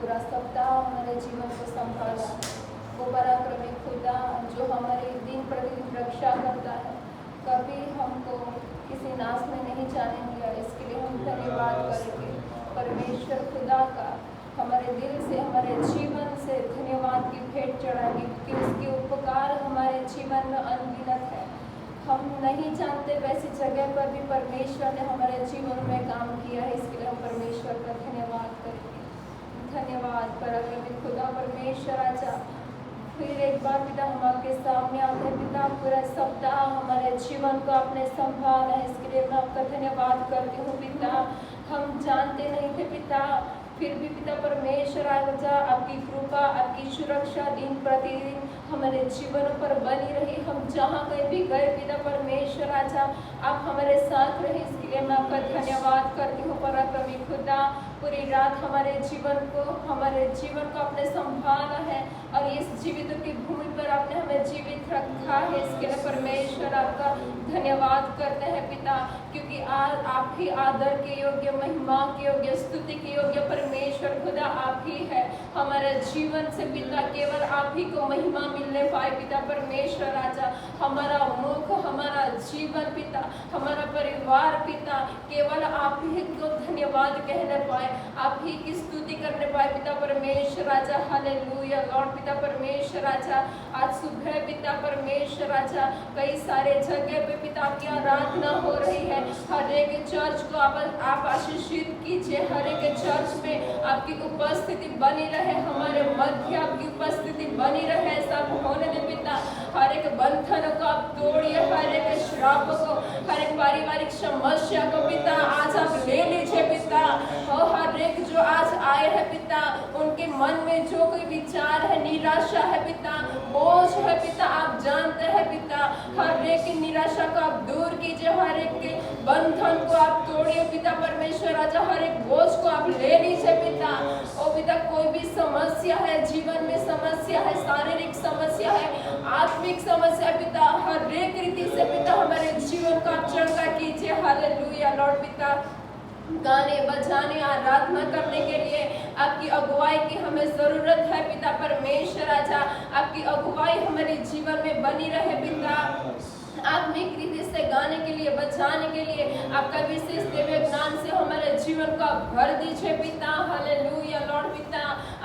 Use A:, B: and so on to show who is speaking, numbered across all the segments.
A: पूरा सप्ताह हमारे जीवन को संभाला। वो पराक्रमी खुदा जो हमारी दिन प्रतिदिन रक्षा करता है, कभी हमको किसी नाश में नहीं जाने दिया, इसके लिए हम धन्यवाद करेंगे। परमेश्वर खुदा का हमारे दिल से, हमारे जीवन से धन्यवाद की भेंट चढ़ाएंगे, क्योंकि उसके उपकार हमारे जीवन में अनगिनत है। हम नहीं जानते वैसी जगह पर भी परमेश्वर ने हमारे जीवन में काम किया है, इसके लिए हम परमेश्वर का धन्यवाद करेंगे। धन्यवाद पराक्रमी खुदा परमेश्वर। आजा फिर एक बार पिता हम आपके सामने आते हैं पिता, पूरा सप्ताह हमारे जीवन को आपने संभाला है, इसके लिए मैं आपका धन्यवाद करती हूँ पिता। हम जानते नहीं थे पिता, फिर भी पिता परमेश्वर आजा आपकी कृपा, आपकी सुरक्षा दिन प्रतिदिन हमारे जीवनों पर बनी रही। हम जहाँ कहीं भी गए पिता परमेश्वर आजा आप हमारे साथ रहे, इसके लिए मैं आपका धन्यवाद करती हूँ पराक्रमी खुदा। पूरी रात हमारे जीवन को आपने संभाला है और इस जीवित की भूमि पर आपने हमें जीवित रखा है, इसके लिए परमेश्वर आपका धन्यवाद करते हैं पिता, क्योंकि आप ही आदर के योग्य, महिमा के योग्य, स्तुति के योग्य परमेश्वर खुदा आप ही है। हमारे जीवन से पिता केवल आप ही को महिमा मिलने पाए पिता परमेश्वर। आजा हमारा मुख, हमारा जीवन पिता, हमारा परिवार पिता केवल आप ही को धन्यवाद कहने पाए, आप ही की स्तुति करने पाए पिता परमेश्वर। आजा हालेलुया लॉर्ड पिता परमेश्वर। आजा आज सुबह पिता परमेश्वर आजा कई सारे जगह पे पिता आपकी आराधना हो रही है, हर एक चर्च को आप आशीषित कीजिए, हर एक चर्च में आपकी उपस्थिति बनी रहे, हमारे मध्य आपकी उपस्थिति बनी रहे, ऐसा होने दे पिता। हर एक बंधन को आप तोड़िए, हर एक श्राप को, हर एक पारिवारिक समस्या को पिता आज आप ले लीजिए पिता। और हर एक जो आज आए हैं पिता, उनके मन में जो कोई विचार है, निराशा है पिता, बोझ है पिता, आप जानते हैं पिता, हर एक की निराशा को आप दूर कीजिए, हर एक के बंधन को आप तोड़िए पिता परमेश्वर। आजा हर एक बोझ को आप ले लीजिए पिता। ओ पिता कोई भी समस्या है, जीवन में समस्या है, शारीरिक समस्या है, आत्मिक समस्या है पिता, हर एक रीति से पिता हमारे जीवन को आप चंगा कीजिए। हालेलुया लॉर्ड पिता। गाने बजाने आराधना करने के लिए आपकी अगुवाई की हमें जरूरत है पिता परमेश्वर। आजा आपकी अगुवाई हमारे जीवन में बनी रहे पिता। आत्मिक रीति से गाने के लिए, बजाने के लिए आपका विशेष दिव्य ज्ञान से हमारे जीवन को भर दीजिए पिता। हालेलुया लॉर्ड पिता।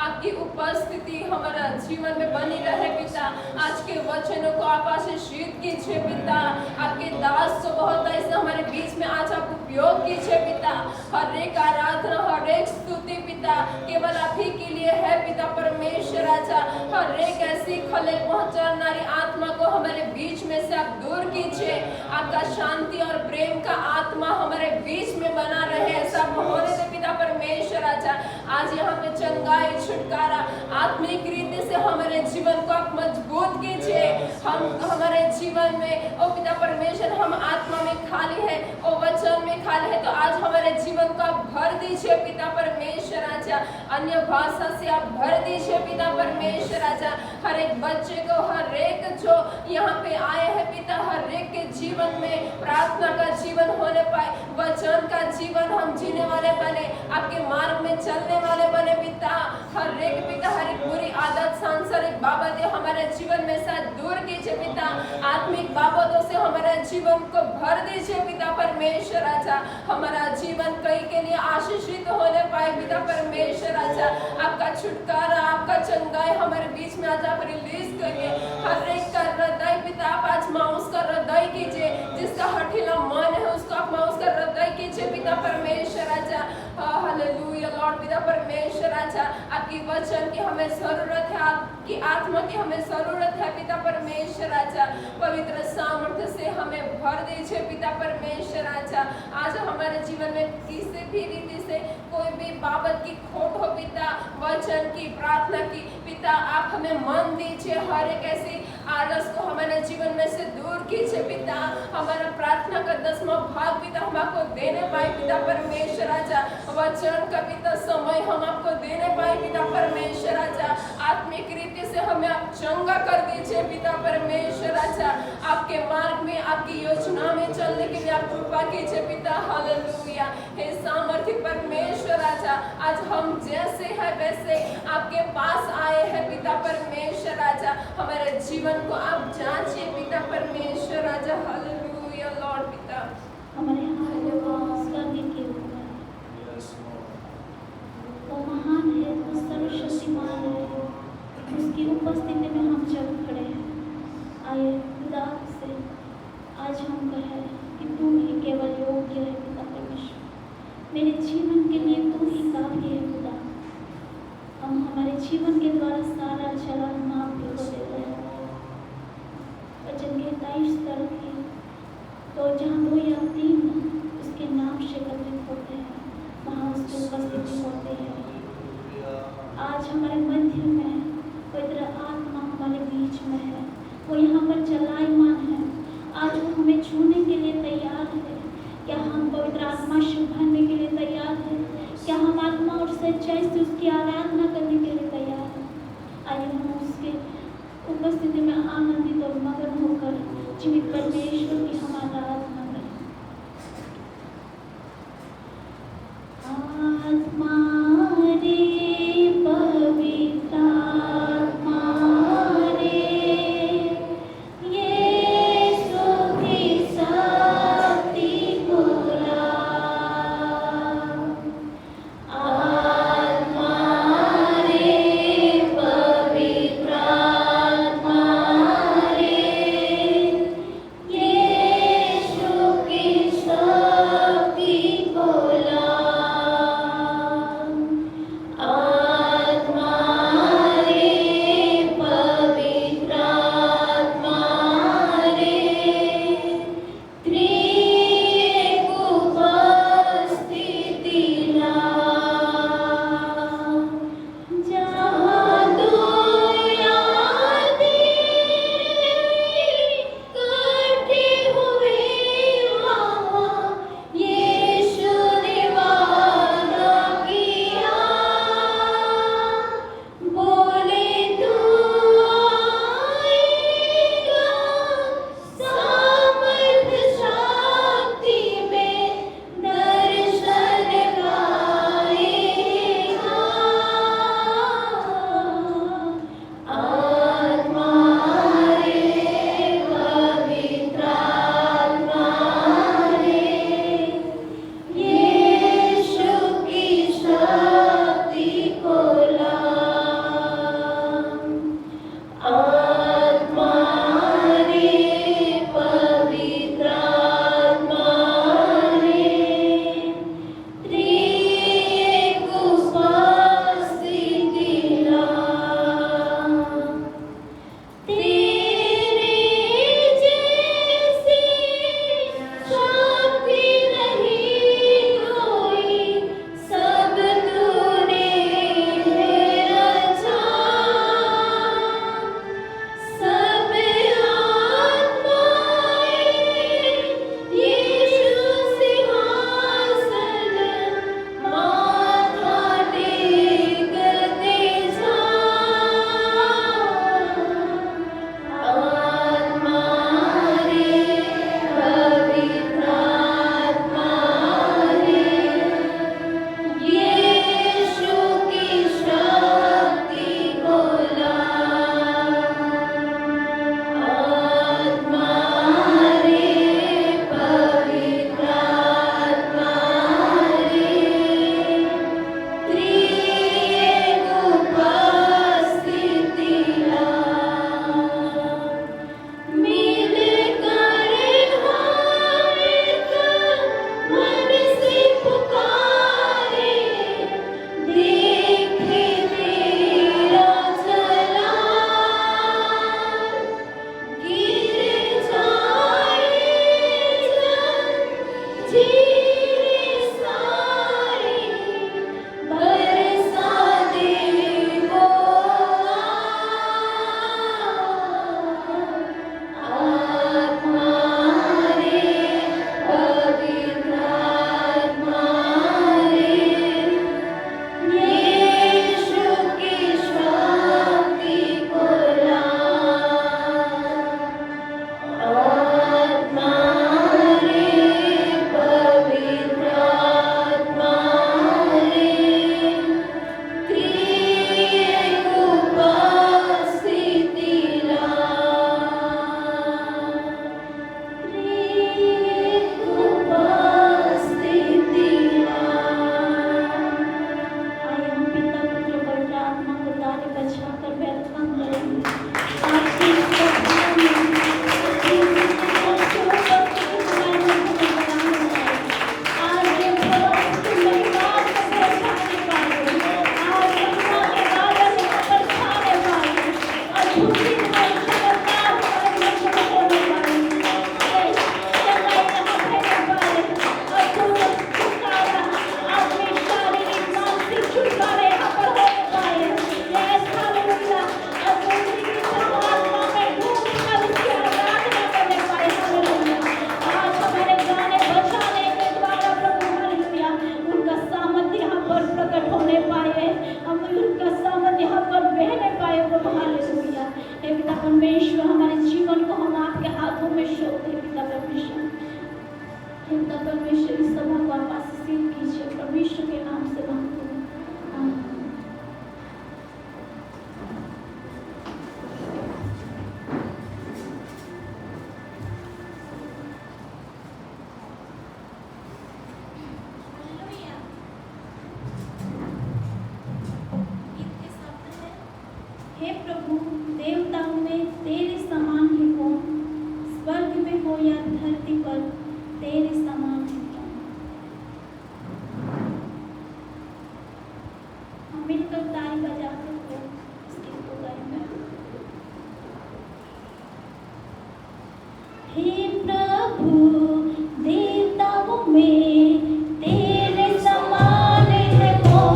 A: आपकी उपस्थिति हमारा जीवन में बनी रहे पिता। आज के वचनों को आप आशीषित कीजिए पिता। आपके दास को बहुत ऐसे हमारे बीच में आज आप उपयोग कीजिए पिता। हर एक आराधना, हर एक स्तुति पिता केवल आप ही के लिए है पिता परमेश्वर। आजा हर एक ऐसी खले पहुंचाने आत्मा को हमारे बीच में से आप दूर कीजिए। आपका शांति और प्रेम का आत्मा हमारे बीच में बना रहे, ऐसा होने दे पिता परमेश्वर। आजा आज यहाँ पे चंगाई, छुटकारा, आत्मिक रीति से हमारे जीवन को आप मजबूत कीजिए। हम हमारे जीवन में ओ पिता परमेश्वर हम आत्मा में खाली है, ओ वचन में खाली है, तो आज हमारे जीवन को आप भर दीजिए पिता परमेश्वर। आजा अन्य भाषा से आप भर दीजिए पिता परमेश्वर। आजा हर एक बच्चे को, हर एक जो यहाँ पे आए हैं पिता, हर एक के जीवन में प्रार्थना का जीवन होने पाए, वचन का जीवन हम जीने वाले बने, आपके मार्ग में चलने वाले बने पिता। हर एक पिता हर एक बुरी आदत, सांसारिक बाबतें हमारे जीवन में से दूर कीजिए पिता। आत्मिक बाबतों से हमारे जीवन को भर दीजिए पिता परमेश्वर। आजा हमारा जीवन कई के लिए आशीषित होने पाए पिता परमेश्वर। आजा आपका छुटकारा, आपका चंगाई हमारे बीच में आज आप रिलीज करिए। हर एक का हृदय पिता आप आज माउस का हृदय कीजिए, जिसका हठीला मन है उसको आप माउस का हृदय कीजिए पिता परमेश्वर। आजा हालेलुया लॉर्ड पिता परमेश्वर। आजा आपकी वचन की हमें जरूरत है, आपकी आत्मा की हमें जरूरत है पिता परमेश्वर। आजा पवित्र सामर्थ्य से हमें भर दीजिए पिता परमेश्वर। आजा आज हमारे जीवन में किसी भी रीति से कोई भी बाबत की खोट हो पिता, वचन की, प्रार्थना की पिता आप हमें मन दीजिए। हर एक ऐसी आलस को हमारे जीवन में से दूर कीजिए पिता। हमारा प्रार्थना का 10वां भाग पिता हम आपको देने पाए पिता परमेश्वर। आजा वचन का पिता समय हम आपको देने पाए पिता परमेश्वर। आजा आत्मिक रीति से हमें आप आप चंगा कर दीजिए पिता परमेश्वर राजा। आपके मार्ग में, आपकी योजना में चलने के लिए आप कृपा कीजिए पिता। हालेलुया। हे सामर्थ्य परमेश्वर राजा, आज हम जैसे हैं वैसे आपके पास आए हैं पिता परमेश्वर राजा। हमारे जीवन को आप जांचिए पिता परमेश्वर राजा। हालेलुया लॉर्ड पिता।
B: हमारे वो महान है, वो सर्वशक्तिमान है, उसकी उपस्थिति में हम चल खड़े हैं। आइए खुदा से आज हम कहें कि तू ही केवल योग्य है पिता परमेश्वर, मेरे जीवन के लिए तू ही काफी है खुदा। हम हमारे जीवन के द्वारा सारा चला हम आपको देते हैं। वचन के 23 तरह की तो जहाँ 2 या 3 उसके नाम से एकत्रित होते हैं, वहाँ उसकी उपस्थिति होती है। आज हमारे मध्य में पवित्र आत्मा हमारे बीच में है, वो यहाँ पर चलायमान है। आज वो हमें छूने के लिए तैयार है। क्या हम पवित्र आत्मा से भरने के लिए तैयार हैं? क्या हम आत्मा और सच्चाई से उसकी आराधना करने के लिए तैयार हैं? आइए हम उसके उपस्थिति में आनंदित और मगन होकर जीवित परमेश्वर की हम आराधना करें। आत्मा रे पवित्र आत्मा रे, यीशु की शक्ति बुला। आत्मा रे पवित्र आत्मा रे, यीशु की शक्ति बुला। परमेश्वर हमारे जीवन को हम आपके हाथों में सौंपते हैं पिता परमेश्वर। पिता परमेश्वर इस सभा को आप आशीषित कीजिए, परमेश्वर के नाम से मांगते हैं, आमीन। हे प्रभु, देवताओं में तेरे समान है कौन, स्वर्ग में हो या धरती पर तेरे समान है कौन। हम मिलकर ताली बजाते हुए इस गीत को गाएंगे। हे प्रभु, देवताओं में तेरे समान है कौन,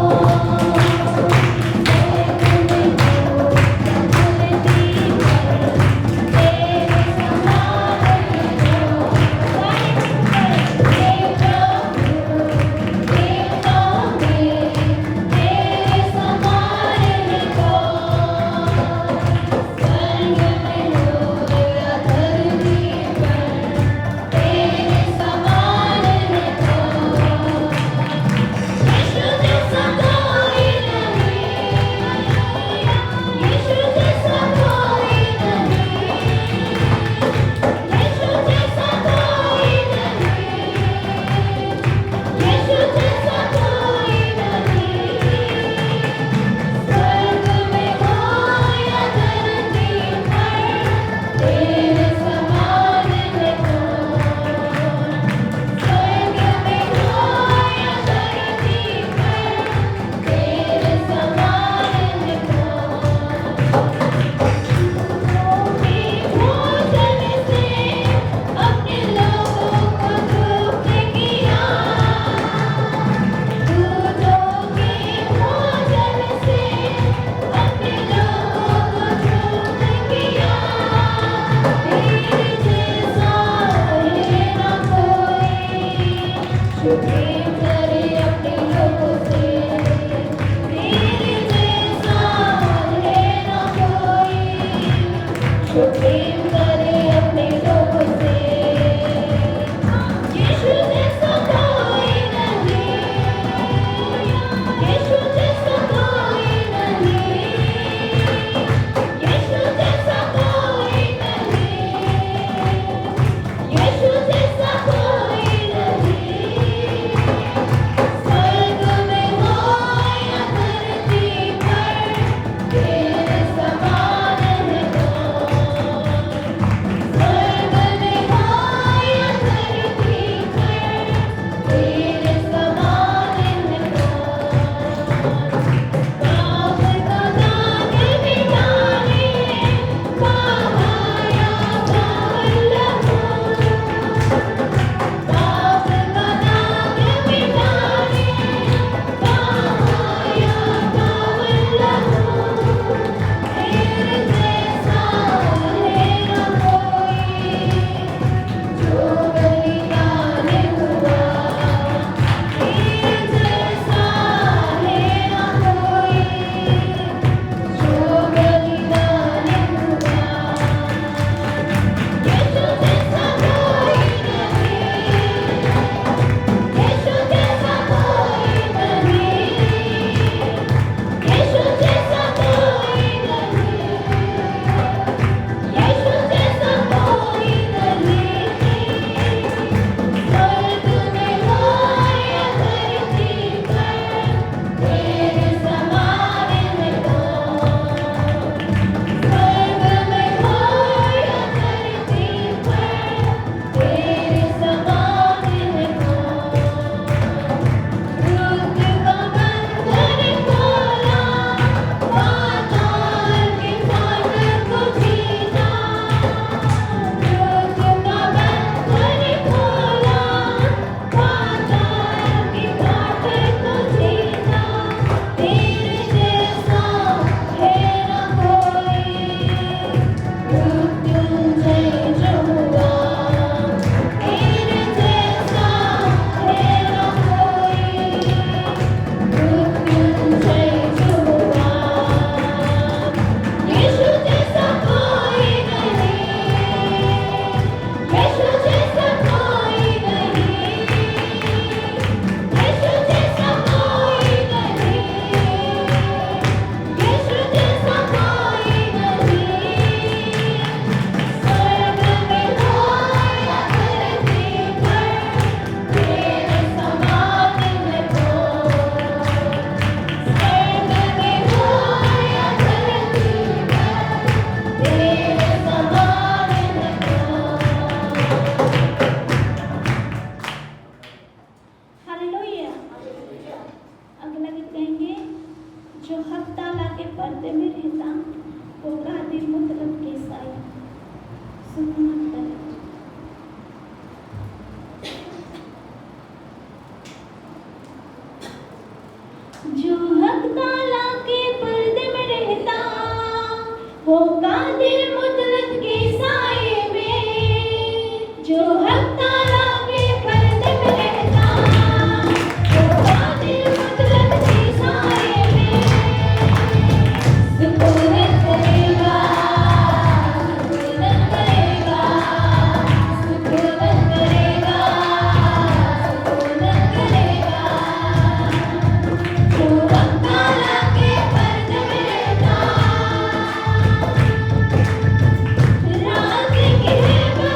B: वो कादिर मुतलक के साए में जो हक ताला के पर्द में रहता, वो कादिर मुतलक के साए में सुकूनत करेगा, सुकूनत करेगा, सुकूनत करेगा, सुकूनत करेगा। जो हक ताला के पर्द में रहता, रात कहबा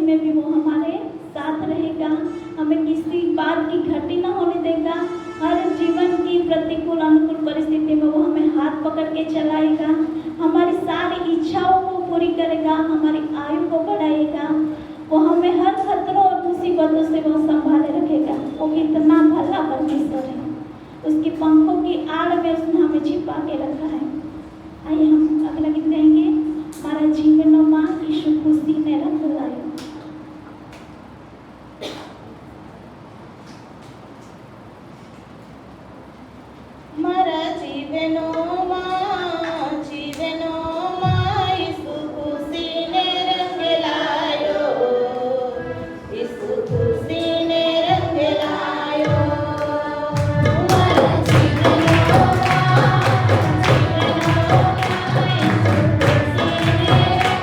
B: में भी वो हमारे साथ रहेगा, हमें किसी बात की घटी न होने देगा। हर जीवन की प्रतिकूल अनुकूल परिस्थिति में वो हमें हाथ पकड़ के चलाएगा, हमारी सारी इच्छाओं को पूरी करेगा, हमारी आयु को बढ़ाएगा। वो हमें हर खतरों और मुसीबतों से वो संभाले रखेगा। वो कितना भला परमेश्वर है, उसकी पंखों की आड़ में उसने हमें छिपा के रखा है। आइए हम अगला गीत गाएंगे, हमारा जीवन माँ यीशु खुशी ने रंग लायो।
C: मारा जीवनो माँ यीशु खुशी ने रंग लायो, यीशु खुशी ने रंग लायो। मारा जीवनो माँ यीशु खुशी ने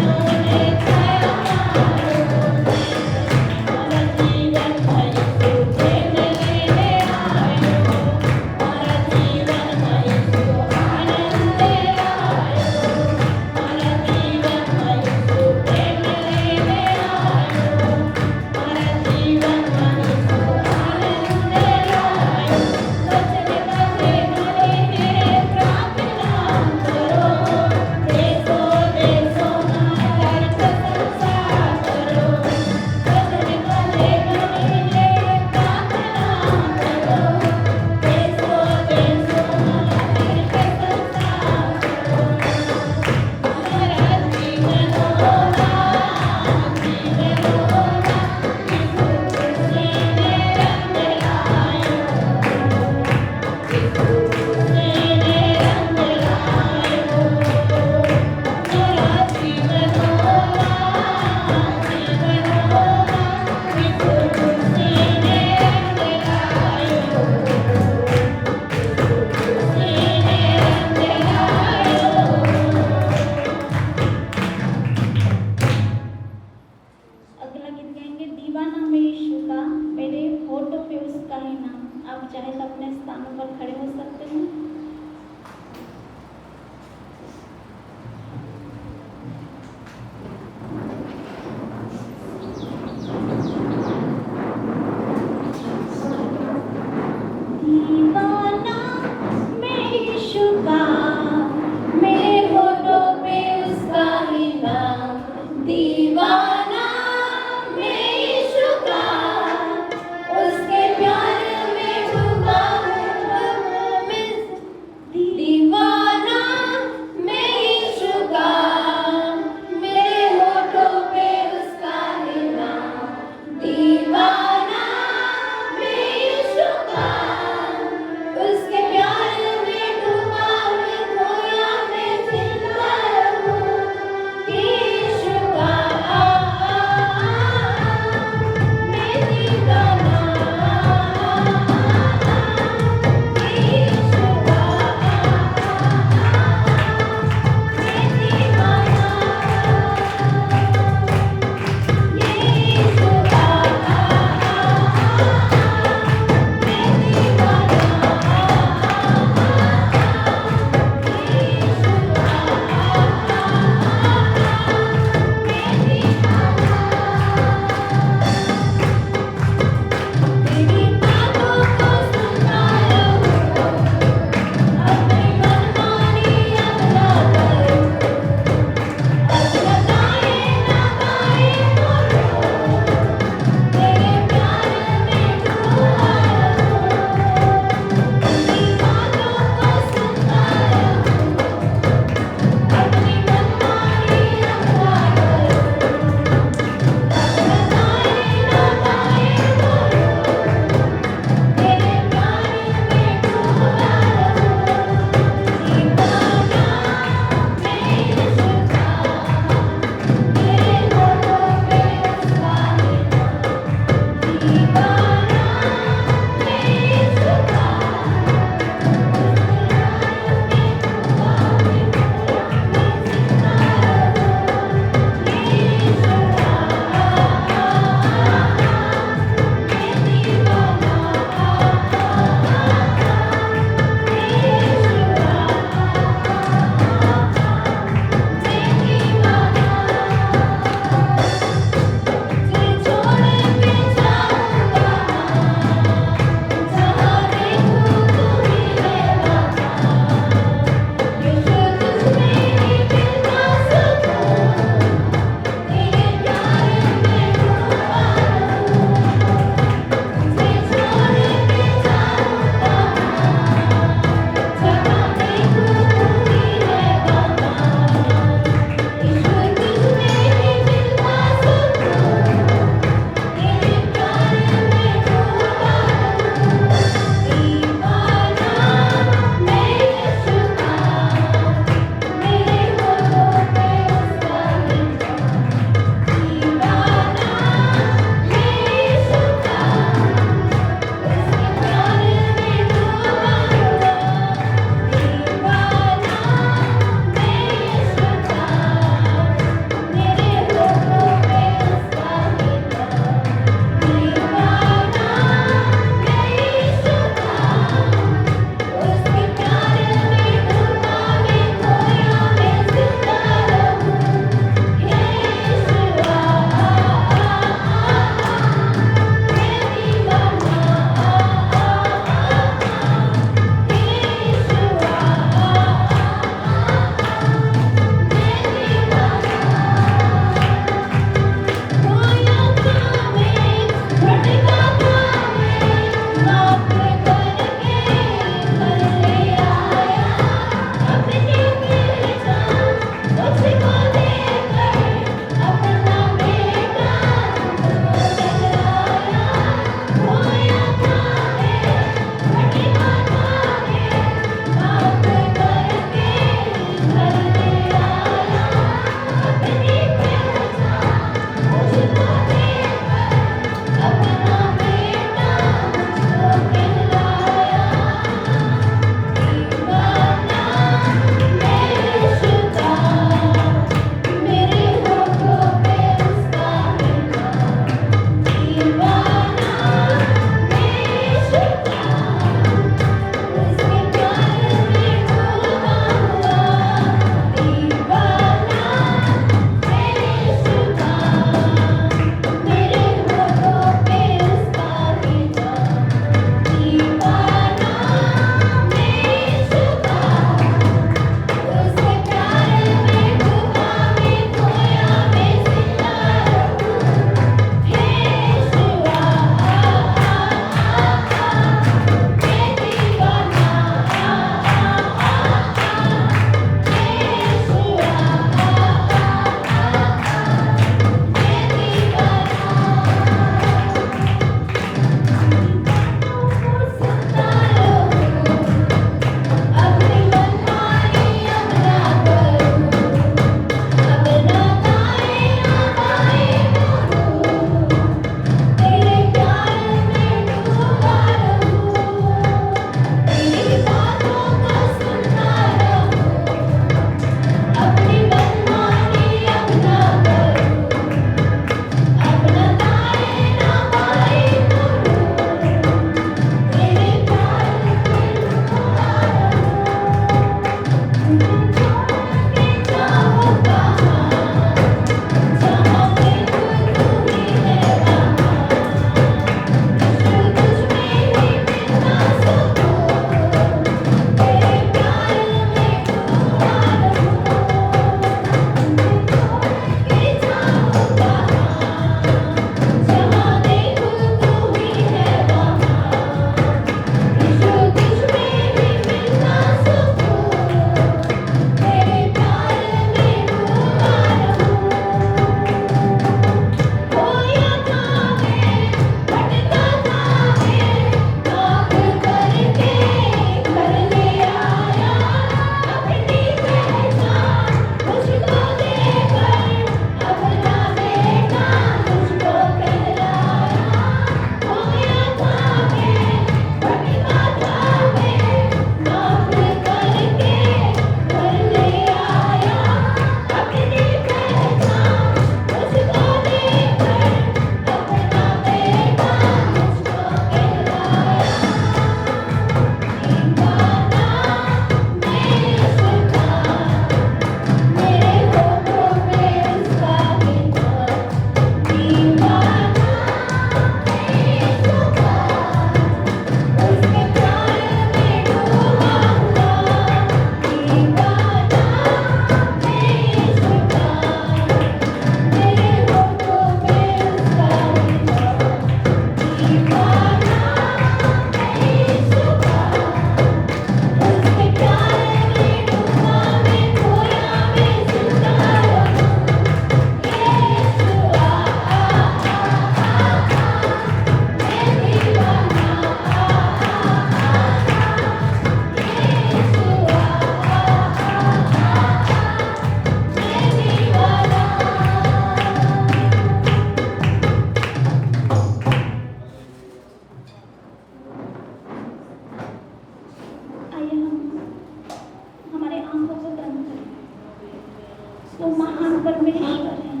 B: परमेश्वर हैं।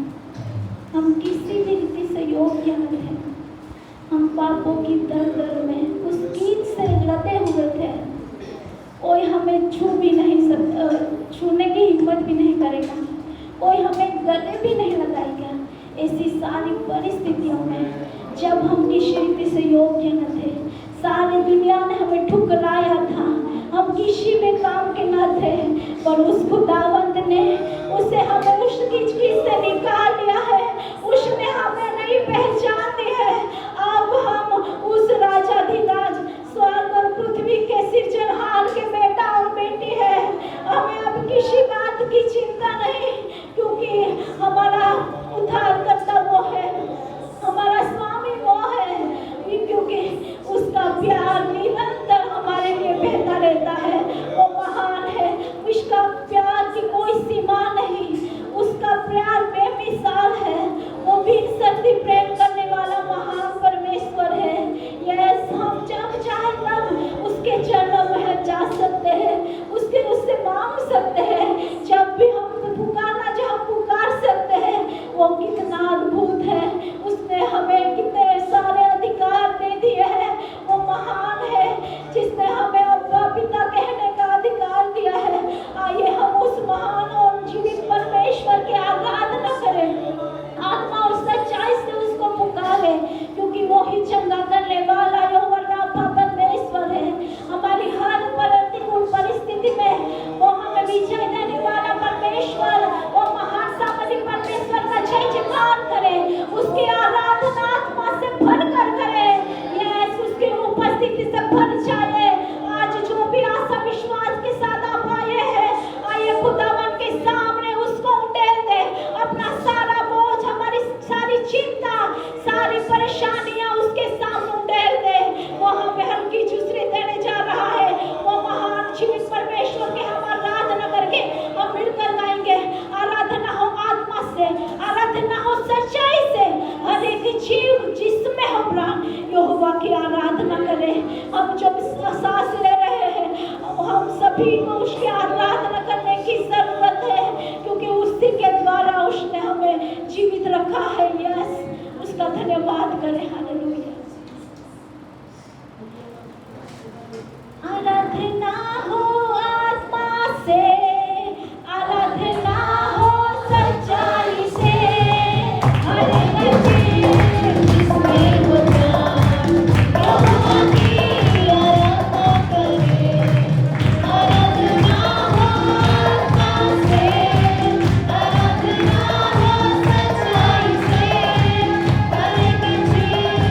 B: हम किसी भी रीति से योग्य नहीं हैं। हम पापों की दर में उस कीट से लदे हुए थे। कोई हमें छूने की हिम्मत भी नहीं करेगा, कोई हमें गले भी नहीं लगाएगा। ऐसी सारी परिस्थितियों में जब हम किसी रीति से योग्य न थे, सारी दुनिया ने हमें ठुकराया था, हम किसी में काम के न थे, पर उस खुदावंद ने उसे हमें उस कीचकीच से निकाल लिया है। उसने हमें नई पहचान दी है। अब हम उस राजाधिराज स्वर्ग और पृथ्वी के सिरजनहार के बेटा और बेटी है। हमें अब किसी बात की चिंता नहीं, क्योंकि हमारा उद्धारकर्ता वो है, हमारा स्वामी वो है, क्योंकि उसका प्यार निरंतर हमारे लिए बहता रहता है। वो महान है, उसका प्यार की कोई सीमा नहीं, उसका प्यार बेमिसाल है। वो बिनसर्ती प्रेम करने वाला महान परमेश्वर है। यस, हम जब चाहे तब उसके चरणों में जा सकते हैं, उससे मांग सकते हैं। जब भी हम पुकारना चाहे पुकार सकते हैं। वो कितना अद्भुत है, उसने हमें कितने सारे अधिकार दे दिए हैं। वो महान है, जिसने हमें अब्बा पिता कहने का अधिकार दिया है। आइए हम उस महान और जीवित परमेश्वर की आराधना करें, आत्मा और सच्चाई से उसको पुकारे, क्योंकि वो ही चंगा करने वाला यहोवा राफा परमेश्वर है। हमारी हर प्रतिकूल परिस्थिति में वो हमें विजय देने वाला परमेश्वर, वो महान सामर्थी परमेश्वर का जय जयकार करें, उसकी आराधना आत्मा से भरकर करें। यस, उसकी उपस्थिति से भर जाए। आज जो भी आशा विश्वास के साथ आप आए हैं, आइए खुदावन के सामने उसको उठेल दे। अपना सारा बोझ, हमारी सारी चिंता, सारी परेशानियां उसके सामने उठेल दे। वो हमें हल्की चुसरी देने जा रहा है। वो महान जीवित परमेश्वर की हम आराधना करके हम मिलकर गाएंगे। आराधना हो आत्मा से, आराधना हो सच्चाई से। हर एक जीव जिसमें हम प्राण यहोवा की आराधना करें। हम जब सांस ले रहे हैं, हम सभी को उसकी आराधना करने की जरूरत है, क्योंकि उसी के द्वारा उसने हमें जीवित रखा है। यस, उसका धन्यवाद करें। हालेलुया। आराधना हो आत्मा से, आराधना हो सच्चाई से। हर एक जीव जिसमें वो प्राण यहोवा की आराधना करे। आराधना हो आत्मा से, आराधना हो सच्चाई से। हर एक जीव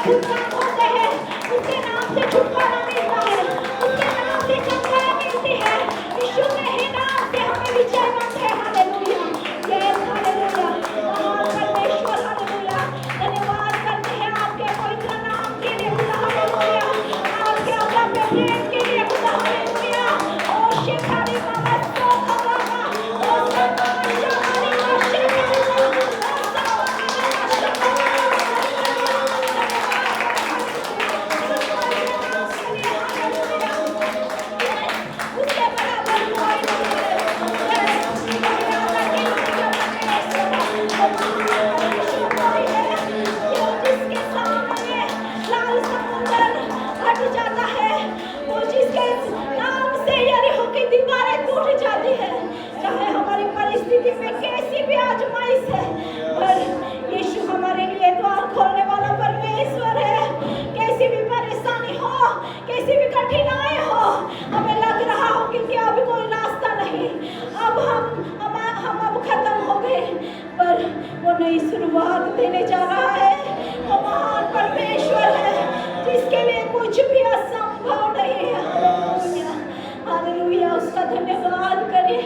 B: अद्भुत काम होते हैं। उसके नाम से छुटकारा मिलता है, उसके नाम से चंगाई मिलती है। यीशु के ही नाम से हमें विजय मिलता है। Hallelujah, yes hallelujah. महान परमेश्वर हालेलुया, धन्यवाद करते हैं आपके पवित्र नाम के लिए। हालेलुया, आपके आज्ञा पे प्रेम के लिए। हालेलुया, ओ शिखारी बाबा तो खबरा, ओ सत्तारी शिखारी बाबा शिखारी उसके बराबर कोई नहीं है। जिसके सामने लाल समुंदर हट जाता है, वो जिसके नाम से यरीहो की दीवारें टूट जाती है। चाहे हमारी परिस्थिति में कैसी भी आजमाइश है, पर यीशु हमारे लिए द्वार खोलने वाला परमेश्वर है। कैसी भी परेशानी हो, कैसी भी कठिनाई हो, हमें लग रहा हो कि अब कोई रास्ता नहीं, अब हम अब खत्म हो गए, पर वो नई शुरुआत देने जा रहा है। वो महान परमेश्वर है जिसके लिए कुछ भी असंभव नहीं है। Hallelujah, hallelujah. उसका धन्यवाद करिए,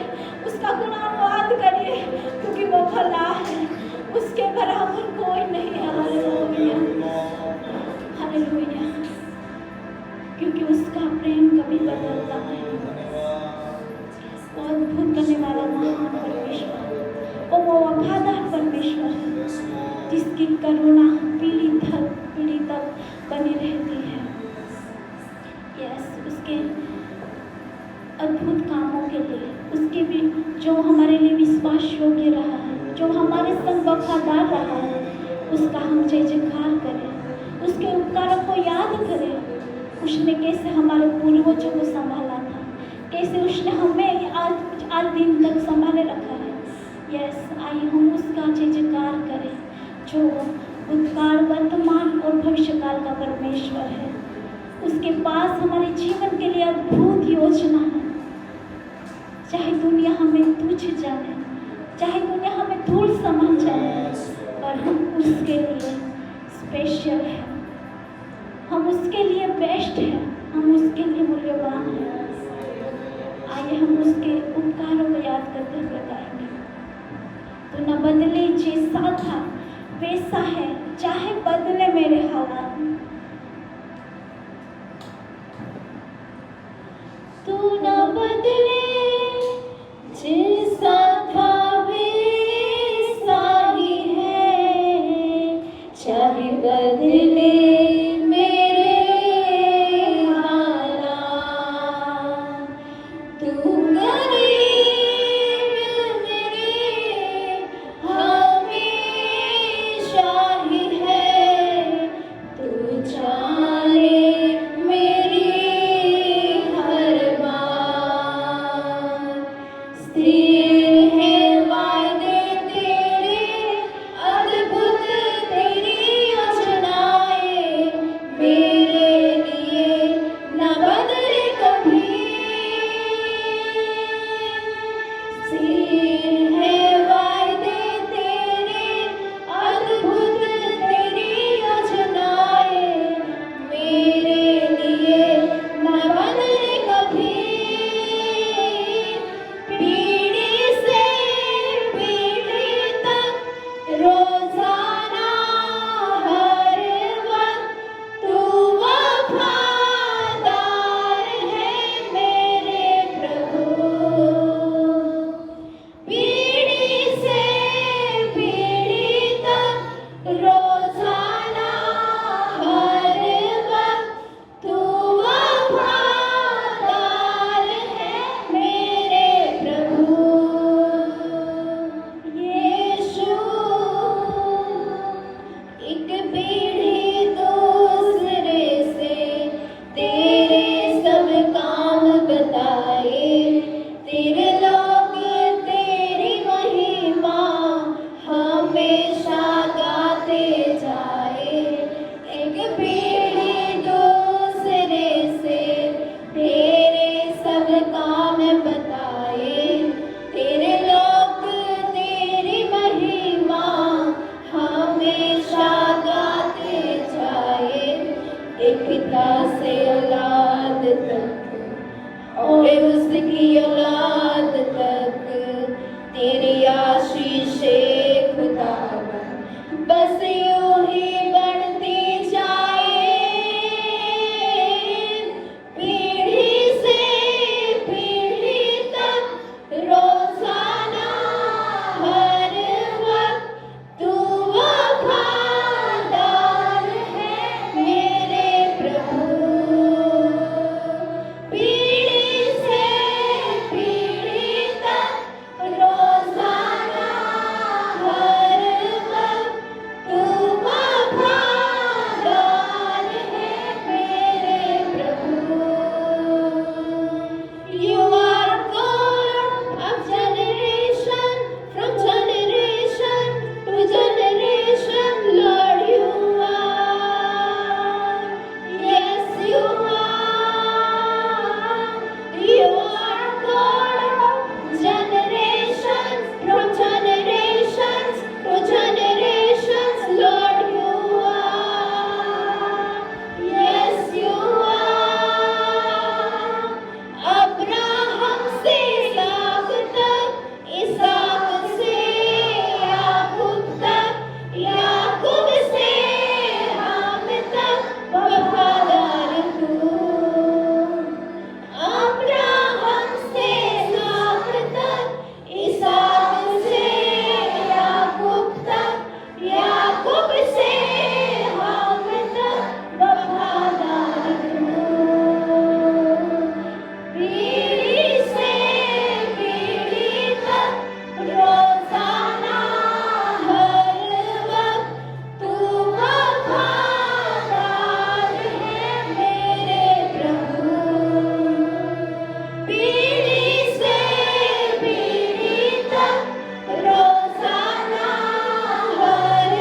B: उसका गुणानुवाद करिए, क्योंकि वो भला है, उसके बराबर कोई नहीं है। हालेलुया, हालेलुया, क्योंकि उसका प्रेम कभी बदलता नहीं। वो अद्भुत करने वाला महान परमेश्वर, वो वफादार परमेश्वर है जिसकी करुणा पीढ़ी तक बनी रहती है। यस, उसके अद्भुत कामों के लिए, उसके भी जो हमारे लिए विश्वास योग्य रहा है, जो हमारे संग वफादार रहा है, उसका हम जय जयकार करें, उसके उपकारों को याद करें। उसने कैसे हमारे पूर्वजों को संभाला था, कैसे उसने हमें आज दिन तक संभाले रखा है। यस, आइए हम उसका जय जयकार करें, जो भूतकाल, वर्तमान और भविष्यकाल का परमेश्वर है। उसके पास हमारे जीवन के लिए अद्भुत योजना है। चाहे दुनिया हमें तुच्छ जाने, चाहे दुनिया हमें धूल समझ जाए, पर हम उसके लिए स्पेशल है, हम उसके लिए बेस्ट है, हम उसके लिए मूल्यवान हैं। आइए हम उसके उपकारों को याद करते हुए गाएंगे। तो न बदले जैसा था वैसा है, चाहे बदले मेरे हालात। तू न बदले जैसा था वैसा ही है, चाहे बदले मेरे हालात। तू करीब मेरे हमेशा ही है, तू जाने मेरी हर बात।
A: से औलाद तक और उसकी औलाद तक तेरी आशीषें खुदावन बस यूं ही बढ़ती जाए, पीढ़ी से पीढ़ी तक रोजाना हर वक्त तू वफादार है मेरे प्रभु। पीढ़ी से पीढ़ी तक रोजाना हर वक्त तू वफादार है मेरे प्रभु। You are God of generation, from generation to generation, Lord you are. Yes you are. You are God of generation, from generations to generations, Lord you are. Yes you are. Abraham से इसहाक तक, इसहाक से याकूब तक, याकूब से हम तक वफादार तू। Abraham से इसहाक तक, इसहाक से याकूब तक, याकूब से हम तक वफादार तू। पीढ़ी से पीढ़ी तक रोजाना हर वक्त तू वफादार है मेरे प्रभु। पीढ़ी से पीढ़ी तक रोजाना हर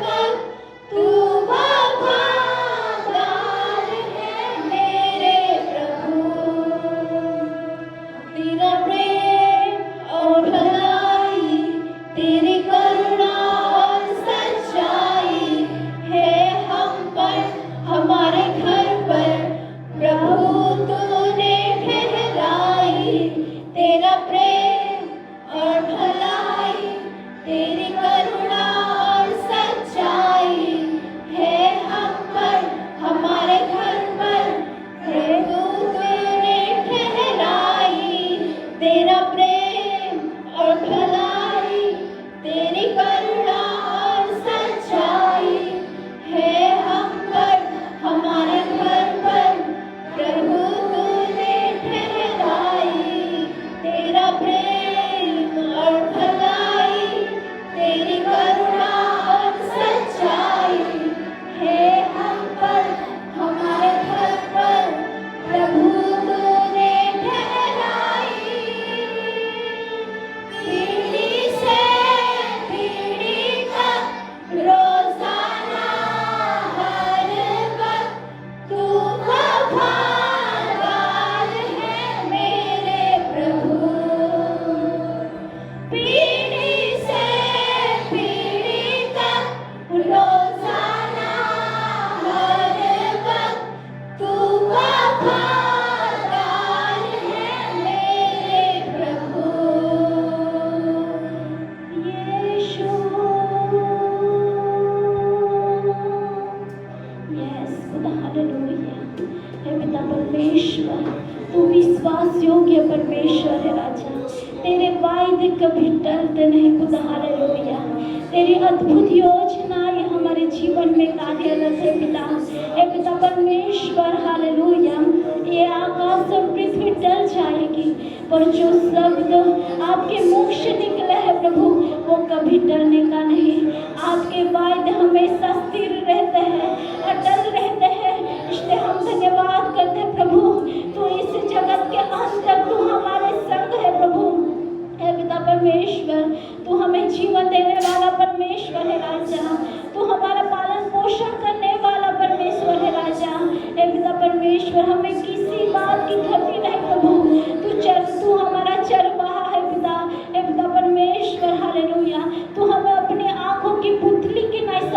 A: वक्त तू वफादार है मेरे प्रभु। तेरा प्रेम और भलाई, तेरी करुणा और सच्चाई है हम पर, हमारे घर पर प्रभु तूने ठहराई। तेरा प्रेम और भलाई, तेरी करुणा और सच्चाई है हम पर, हमारे घर पर प्रभु तूने ठहराई। तेरा प्रेम और भलाई, तेरी करुणा और सच्चाई है हम पर, हमारे घर पर प्रभु तूने ठहराई। तेरा प्रेम और भलाई, तेरी करुणा और सच्चाई है हम पर, हमारे घर पर प्रभु तूने ठहराई। पीढ़ी से पीढ़ी तक रोजाना हर वक्त तू वफादार है मेरे प्रभु। पीढ़ी से पीढ़ी तक रोजाना हर वक्त तू वफादार है मेरे प्रभु।
B: यीशु। यस खुदा हालेलुया। हे पिता परमेश्वर, तू विश्वास योग्य परमेश्वर है राजा। तेरे वायदे कभी टलते नहीं खुदा हालेलुया। तेरी अद्भुत योजनाएं हमारे जीवन में कार्यरत है पिता। हे पिता परमेश्वर हालेलुया। ये आकाश और पृथ्वी टल जाएगी, पर जो शब्द आपके मुख से निकले है प्रभु, वो कभी टलने का नहीं। आपके वायदे हमेशा स्थिर रहते हैं, अटल रहते हैं। इसलिए हम धन्यवाद करते हैं प्रभु, तू इस जगत के अंत तक तू हमारे संग है प्रभु। हे पिता परमेश्वर, तू हमें जीवन देने वाला परमेश्वर है राजा। तू हमारा पालन पोषण करने वाला परमेश्वर है राजा। हे पिता परमेश्वर, हमें किसी बात की कमी नहीं प्रभु। तू हमारा चरवाहा है पिता। हे पिता परमेश्वर हालेलुया। तू हमें अपनी आंखों की पुतली की नहीं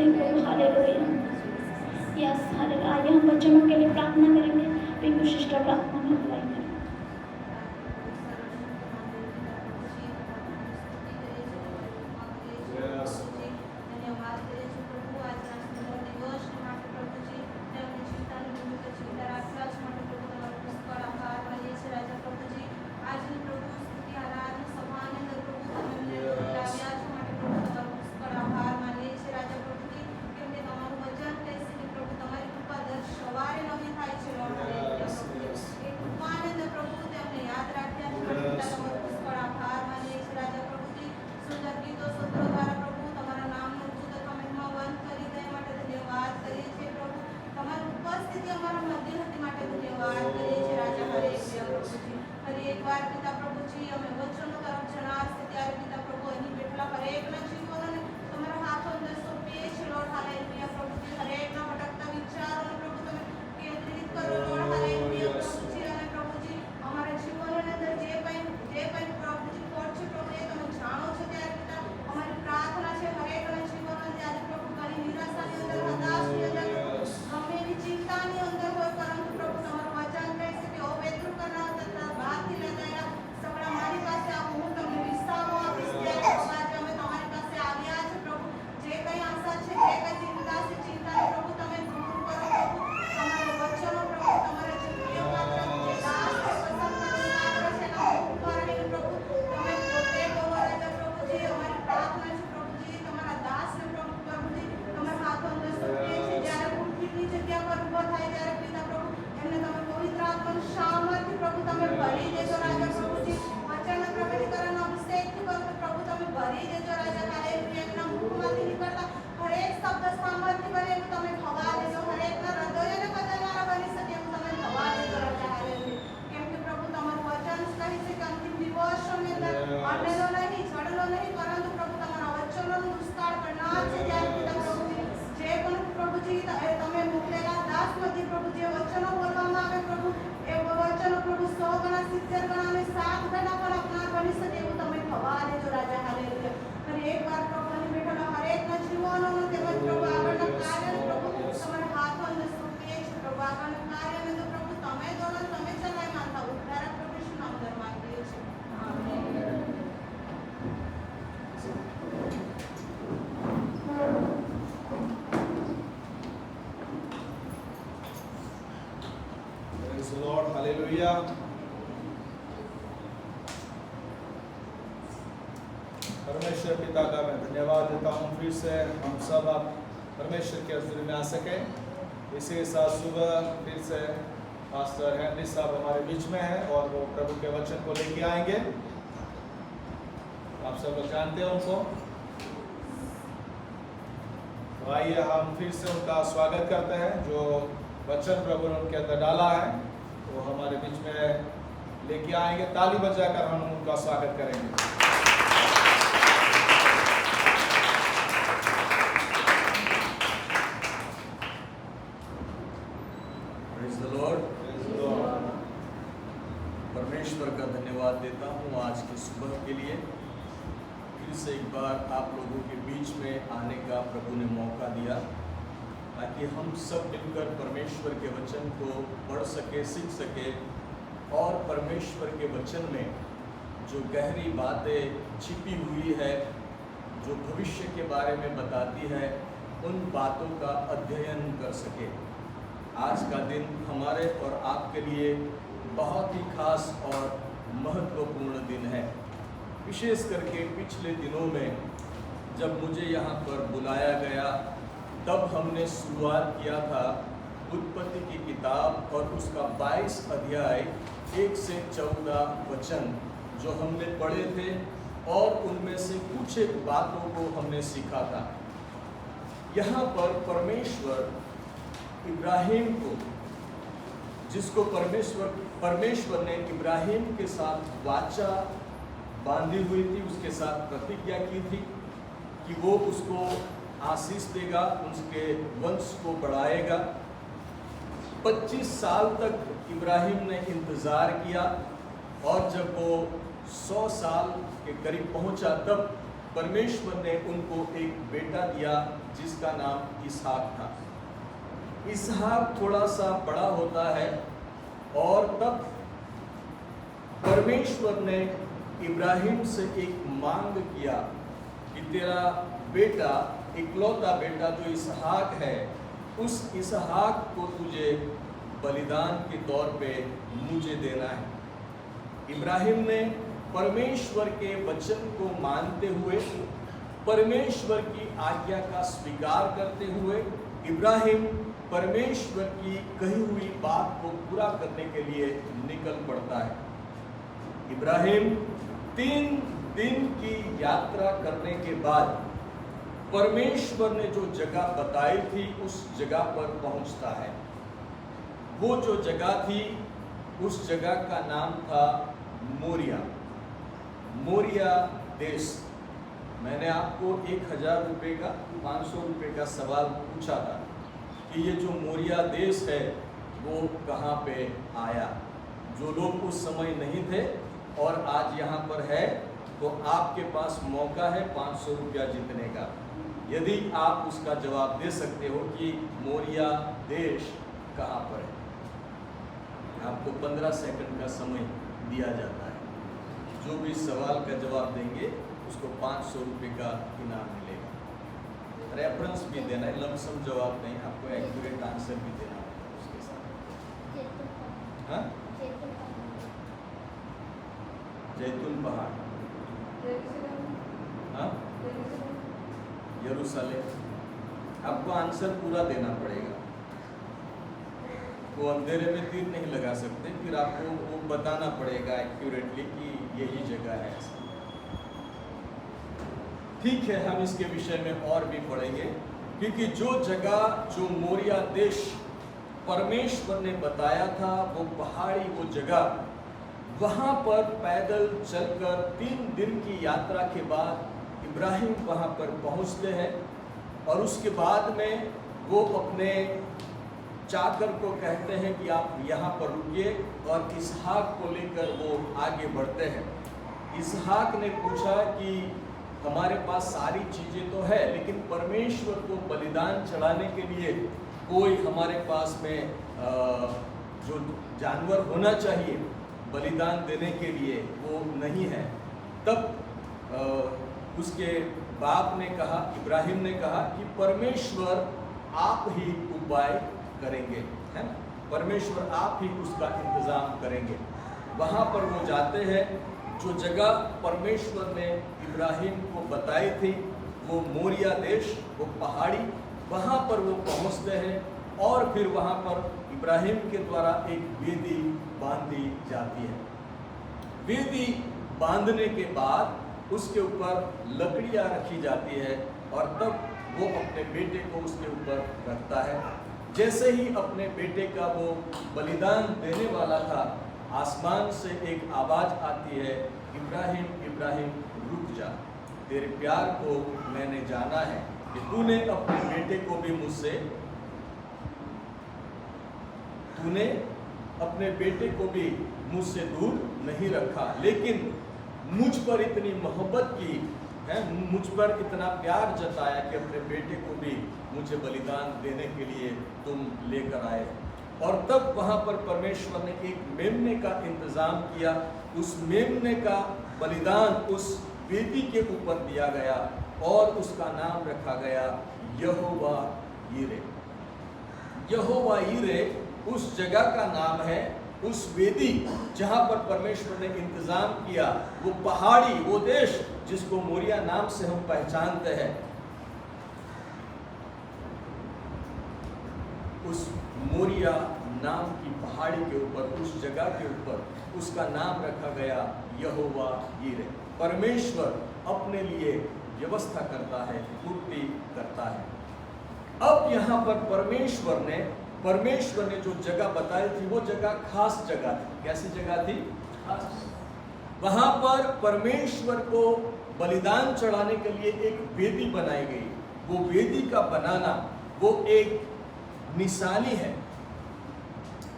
B: thank you, hallelujah. Yes, hallelujah. आइए हम वचनों के लिए प्रार्थना करेंगे। पिंकू सिस्टर प्रार्थना में अगुवाई करें।
D: परमेश्वर पिता का मैं धन्यवाद देता हूँ फिर से हम सब आप परमेश्वर के हज़ूरी में आ सके। इसी साथ सुबह फिर से पास्टर हेनरी साहब हमारे बीच में हैं और वो प्रभु के वचन को लेके आएंगे। आप सब लोग जानते हैं उनको, तो आइए हम फिर से उनका स्वागत करते हैं। जो वचन प्रभु ने उनके अंदर डाला है वो हमारे बीच में लेके आएंगे। ताली बजाकर हम उनका स्वागत करेंगे।
E: परमेश्वर का धन्यवाद देता हूँ आज की सुबह के लिए। फिर से एक बार आप लोगों के बीच में आने का प्रभु ने मौका दिया ताकि हम सब मिलकर परमेश्वर के वचन को पढ़ सके, सीख सके और परमेश्वर के वचन में जो गहरी बातें छिपी हुई है, जो भविष्य के बारे में बताती है, उन बातों का अध्ययन कर सके। आज का दिन हमारे और आपके लिए बहुत ही खास और महत्वपूर्ण दिन है। विशेष करके पिछले दिनों में जब मुझे यहाँ पर बुलाया गया तब हमने शुरुआत किया था उत्पत्ति की किताब और उसका 22 अध्याय 1 से 14 वचन जो हमने पढ़े थे और उनमें से कुछ एक बातों को हमने सीखा था। यहाँ पर परमेश्वर इब्राहिम को, जिसको परमेश्वर ने इब्राहिम के साथ वाचा बांधी हुई थी, उसके साथ प्रतिज्ञा की थी कि वो उसको आशीष देगा, उसके वंश को बढ़ाएगा। 25 साल तक इब्राहिम ने इंतज़ार किया और जब वो 100 साल के करीब पहुंचा तब परमेश्वर ने उनको एक बेटा दिया जिसका नाम इसहाक था। इसहाक थोड़ा सा बड़ा होता है और तब परमेश्वर ने इब्राहिम से एक मांग किया कि तेरा बेटा, इकलौता बेटा जो इसहाक है, उस इसहाक को तुझे बलिदान के तौर पे मुझे देना है। इब्राहिम ने परमेश्वर के वचन को मानते हुए, परमेश्वर की आज्ञा का स्वीकार करते हुए, इब्राहिम परमेश्वर की कही हुई बात को पूरा करने के लिए निकल पड़ता है। इब्राहिम 3 दिन की यात्रा करने के बाद परमेश्वर ने जो जगह बताई थी उस जगह पर पहुंचता है। वो जो जगह थी, उस जगह का नाम था मोरिया, मोरिया देश। मैंने आपको 1000 रुपये का, 500 रुपये का सवाल पूछा था कि ये जो मोरिया देश है वो कहाँ पे आया। जो लोग उस समय नहीं थे और आज यहाँ पर है, तो आपके पास मौका है 500 रुपया जीतने का। यदि आप उसका जवाब दे सकते हो कि मोरिया देश कहाँ पर है। आपको 15 सेकंड का समय दिया जाता है। जो भी सवाल का जवाब देंगे उसको 500 रुपये का इनाम मिलेगा। रेफरेंस भी देना है, लमसम जवाब नहीं, आपको एक्यूरेट आंसर भी देना है उसके साथ। हाँ, जैतून पहाड़, हाँ, यरूशलेम। आपको आंसर पूरा देना पड़ेगा। वो अंधेरे में तीर नहीं लगा सकते, फिर आपको वो बताना पड़ेगा एक्यूरेटली कि यही जगह है। ठीक है, हम इसके विषय में और भी पढ़ेंगे, क्योंकि जो जगह, जो मोरिया देश परमेश्वर ने बताया था, वो पहाड़ी, वो जगह, वहाँ पर पैदल चलकर 3 दिन की यात्रा के बाद इब्राहिम वहाँ पर पहुँचते हैं। और उसके बाद में वो अपने चाकर को कहते हैं कि आप यहाँ पर रुकिए, और इसहाक को लेकर वो आगे बढ़ते हैं। इसहाक ने पूछा कि हमारे पास सारी चीज़ें तो है, लेकिन परमेश्वर को बलिदान चढ़ाने के लिए कोई हमारे पास में जो जानवर होना चाहिए बलिदान देने के लिए, वो नहीं है। तब उसके बाप ने कहा, इब्राहिम ने कहा कि परमेश्वर आप ही उपाय करेंगे, है ना, परमेश्वर आप ही उसका इंतज़ाम करेंगे। वहाँ पर वो जाते हैं। जो जगह परमेश्वर ने इब्राहिम को बताई थी, वो मोरिया देश, वो पहाड़ी, वहाँ पर वो पहुँचते हैं। और फिर वहाँ पर इब्राहिम के द्वारा एक वेदी बांधी जाती है। वेदी बांधने के बाद उसके ऊपर लकड़ियाँ रखी जाती है, और तब वो अपने बेटे को उसके ऊपर रखता है। जैसे ही अपने बेटे का वो बलिदान देने वाला था, आसमान से एक आवाज़ आती है, इब्राहिम इब्राहिम रुक जा, तेरे प्यार को मैंने जाना है कि तूने अपने बेटे को भी मुझसे, तूने अपने बेटे को भी मुझसे दूर नहीं रखा, लेकिन मुझ पर इतनी मोहब्बत की है, मुझ पर इतना प्यार जताया कि अपने बेटे को भी मुझे बलिदान देने के लिए तुम लेकर आए। और तब वहाँ पर परमेश्वर ने एक मेमने का इंतज़ाम किया। उस मेमने का बलिदान उस वेदी के ऊपर दिया गया, और उसका नाम रखा गया यहोवा यीरे। यहोवा यीरे उस जगह का नाम है, उस वेदी जहाँ पर परमेश्वर ने इंतज़ाम किया, वो पहाड़ी, वो देश जिसको मोरिया नाम से हम पहचानते हैं, उस मोरिया नाम की पहाड़ी के ऊपर, उस जगह के ऊपर उसका नाम रखा गया यहोवा यीरे। परमेश्वर अपने लिए व्यवस्था करता है, पूर्ति करता है। अब यहाँ पर परमेश्वर ने जो जगह बताई थी, वो जगह खास जगह थी। कैसी जगह थी? खास। वहाँ पर परमेश्वर को बलिदान चढ़ाने के लिए एक वेदी बनाई गई। वो वेदी का बनाना वो एक निशानी है।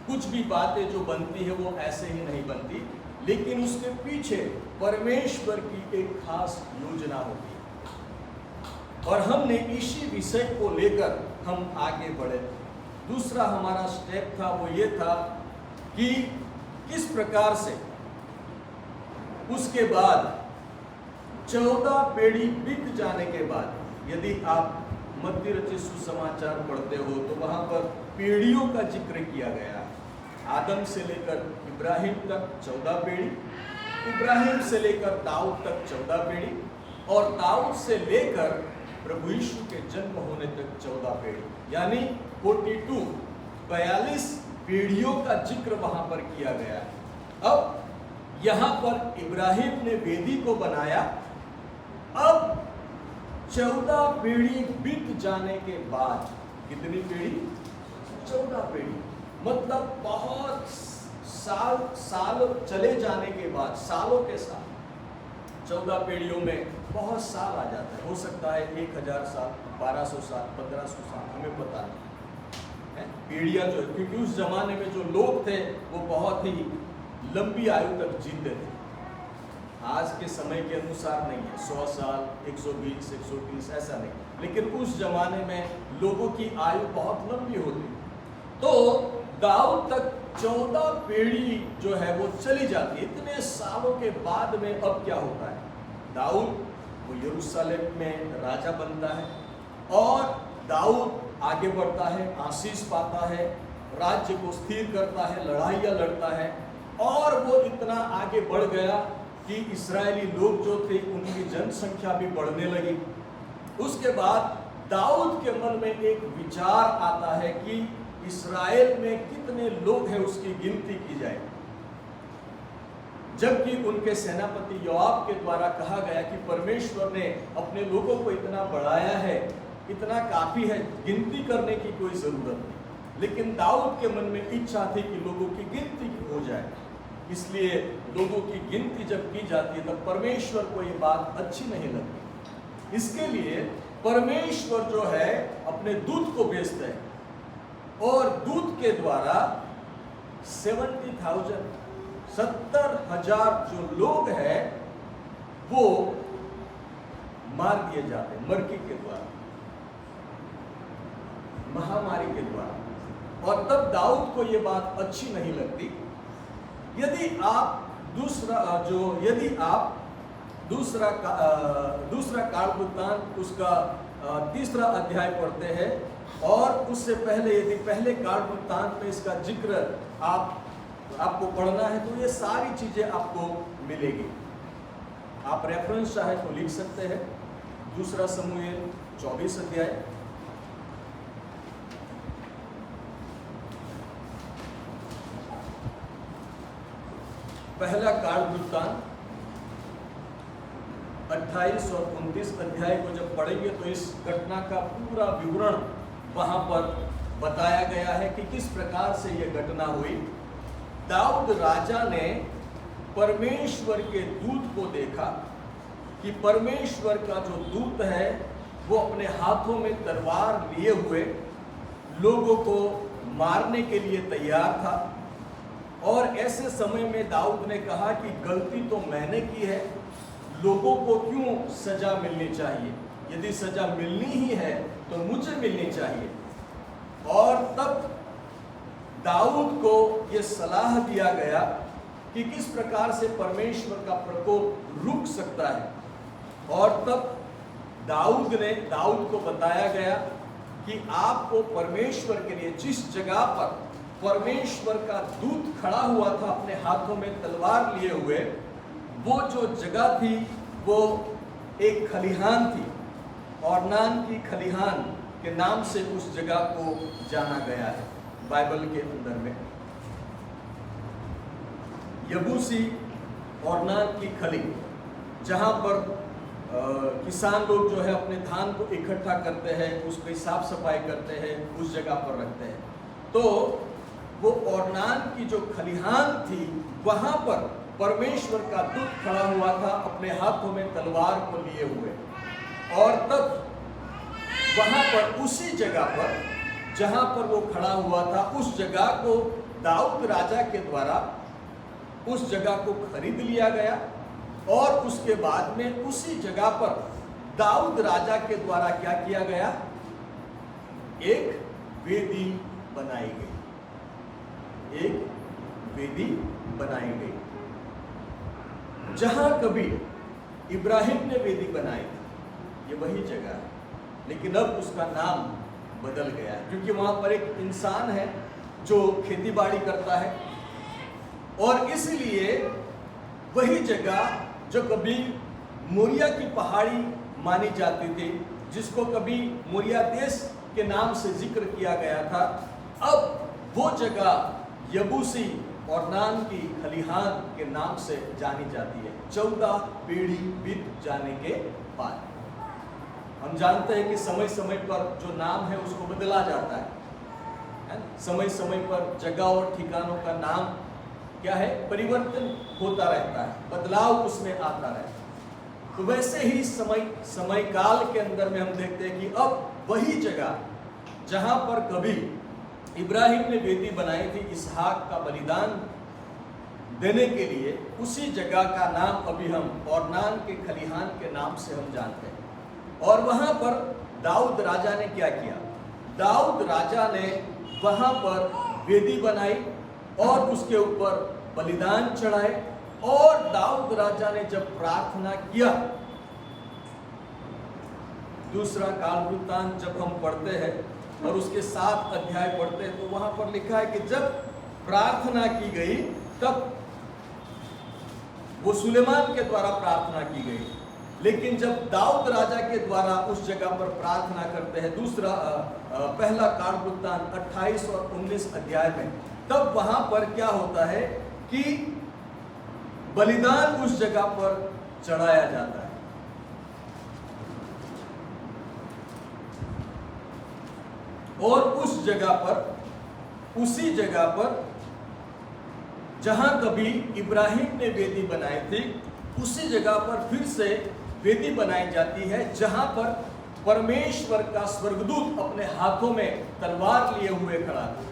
E: कुछ भी बातें जो बनती है वो ऐसे ही नहीं बनती, लेकिन उसके पीछे परमेश्वर की एक खास योजना होती है। और हमने इसी विषय को लेकर हम आगे बढ़े। दूसरा हमारा स्टेप था वो ये था कि किस प्रकार से उसके बाद 14 पीढ़ी बीत जाने के बाद, यदि आप मत्ती रचित सुसमाचार पढ़ते हो तो वहां पर पीढ़ियों का जिक्र किया गया है। आदम से लेकर इब्राहिम तक 14 पीढ़ी, इब्राहिम से लेकर दाऊद तक 14 पीढ़ी, और दाऊद से लेकर प्रभु यीशु के जन्म होने तक 14 पीढ़ी, यानी 42 पीढ़ियों का जिक्र वहां पर किया गया है। अब यहां पर इब्राहिम ने वेदी को बनाया। अब 14 पीढ़ी बीत जाने के बाद, कितनी पीढ़ी? 14 पीढ़ी, मतलब बहुत साल चले जाने के बाद, सालों के साथ 14 पीढ़ियों में बहुत साल आ जाता है। हो सकता है 1000 साल, 1200 साल, 1500 साल, हमें पता नहीं है पीढ़ियां जो, क्योंकि उस जमाने में जो लोग थे वो बहुत ही लंबी आयु तक जीते थे। आज के समय के अनुसार नहीं है, 100 साल, 120, 130 ऐसा नहीं, लेकिन उस जमाने में लोगों की आयु बहुत लंबी होती। तो दाऊद तक 14 पीढ़ी जो है वो चली जाती है। इतने सालों के बाद में अब क्या होता है? दाऊद वो यरूशलेम में राजा बनता है और दाऊद आगे बढ़ता है, आशीष पाता है, राज्य को स्थिर करता है, लड़ाइयाँ लड़ता है, और वो इतना आगे बढ़ गया कि इस्राएली लोग जो थे उनकी जनसंख्या भी बढ़ने लगी। उसके बाद दाऊद के मन में एक विचार आता है कि इस्राएल में कितने लोग हैं उसकी गिनती की जाए। जबकि उनके सेनापति योआब के द्वारा कहा गया कि परमेश्वर ने अपने लोगों को इतना बढ़ाया है, इतना काफी है, गिनती करने की कोई जरूरत नहीं। लेकिन दाऊद के मन में इच्छा थी कि लोगों की गिनती हो जाए, इसलिए लोगों की गिनती जब की जाती है तब परमेश्वर को ये बात अच्छी नहीं लगती। इसके लिए परमेश्वर जो है अपने दूत को भेजते हैं और दूत के द्वारा 70,000 जो लोग हैं वो मार दिए जाते हैं, मरकी के द्वारा, महामारी के द्वारा। और तब दाऊद को ये बात अच्छी नहीं लगती। यदि आप दूसरा कालवृत्तांत उसका 3 अध्याय पढ़ते हैं और उससे पहले यदि पहले कालवृत्तांत में इसका जिक्र आपको पढ़ना है तो ये सारी चीजें आपको मिलेगी। आप रेफरेंस चाहे तो लिख सकते हैं। 2 शमूएल 24 अध्याय, पहला कालवृत्तांत 28 और 29 अध्याय को जब पढ़ेंगे तो इस घटना का पूरा विवरण वहां पर बताया गया है कि किस प्रकार से यह घटना हुई। दाऊद राजा ने परमेश्वर के दूत को देखा कि परमेश्वर का जो दूत है वो अपने हाथों में तलवार लिए हुए लोगों को मारने के लिए तैयार था। और ऐसे समय में दाऊद ने कहा कि गलती तो मैंने की है, लोगों को क्यों सजा मिलनी चाहिए? यदि सजा मिलनी ही है तो मुझे मिलनी चाहिए। और तब दाऊद को यह सलाह दिया गया कि किस प्रकार से परमेश्वर का प्रकोप रुक सकता है। और तब दाऊद को बताया गया कि आपको परमेश्वर के लिए जिस जगह पर परमेश्वर का दूत खड़ा हुआ था अपने हाथों में तलवार लिए हुए, वो जो जगह थी वो एक खलिहान थी, और नान की खलिहान के नाम से उस जगह को जाना गया है बाइबल के अंदर में। यबूसी और नान की खली, जहाँ पर किसान लोग जो है अपने धान को इकट्ठा करते हैं, उसकी साफ सफाई करते हैं, उस जगह पर रखते हैं। तो वो ओर्नान की जो खलिहान थी वहां पर परमेश्वर का दूत खड़ा हुआ था अपने हाथों में तलवार को लिए हुए। और तब वहां पर उसी जगह पर जहां पर वो खड़ा हुआ था उस जगह को दाऊद राजा के द्वारा उस जगह को खरीद लिया गया। और उसके बाद में उसी जगह पर दाऊद राजा के द्वारा क्या किया गया? एक वेदी बनाई गई, एक वेदी बनाई गई। जहां कभी इब्राहिम ने वेदी बनाई थी, ये वही जगह है, लेकिन अब उसका नाम बदल गया है, क्योंकि वहां पर एक इंसान है जो खेती बाड़ी करता है, और इसलिए वही जगह जो कभी मोरिया की पहाड़ी मानी जाती थी, जिसको कभी मोरिया देश के नाम से जिक्र किया गया था, अब वो जगह यबूसी और नान की खलिहान के नाम से जानी जाती है। 14 पीढ़ी बीत जाने के बाद हम जानते हैं कि समय समय पर जो नाम है उसको बदला जाता है। समय समय पर जगह और ठिकानों का नाम क्या है, परिवर्तन होता रहता है, बदलाव उसमें आता रहता है। तो वैसे ही समय काल के अंदर में हम देखते हैं कि अब वही जगह जहां पर कभी इब्राहिम ने वेदी बनाई थी इसहाक का बलिदान देने के लिए, उसी जगह का नाम अभी हम औरनान के खलिहान के नाम से हम जानते हैं। और वहां पर दाऊद राजा ने क्या किया? दाऊद राजा ने वहां पर वेदी बनाई और उसके ऊपर बलिदान चढ़ाए, और दाऊद राजा ने जब प्रार्थना किया, दूसरा काल वृत्तांत जब हम पढ़ते हैं और उसके 7 अध्याय पढ़ते हैं, तो वहां पर लिखा है कि जब प्रार्थना की गई तब वो सुलेमान के द्वारा प्रार्थना की गई, लेकिन जब दाऊद राजा के द्वारा उस जगह पर प्रार्थना करते हैं, पहला काल वृत्तांत 28 और 19 अध्याय में, तब वहां पर क्या होता है कि बलिदान उस जगह पर चढ़ाया जाता है। और उस जगह पर, उसी जगह पर जहां कभी इब्राहिम ने वेदी बनाई थी, उसी जगह पर फिर से वेदी बनाई जाती है, जहां पर परमेश्वर का स्वर्गदूत अपने हाथों में तलवार लिए हुए खड़ा था,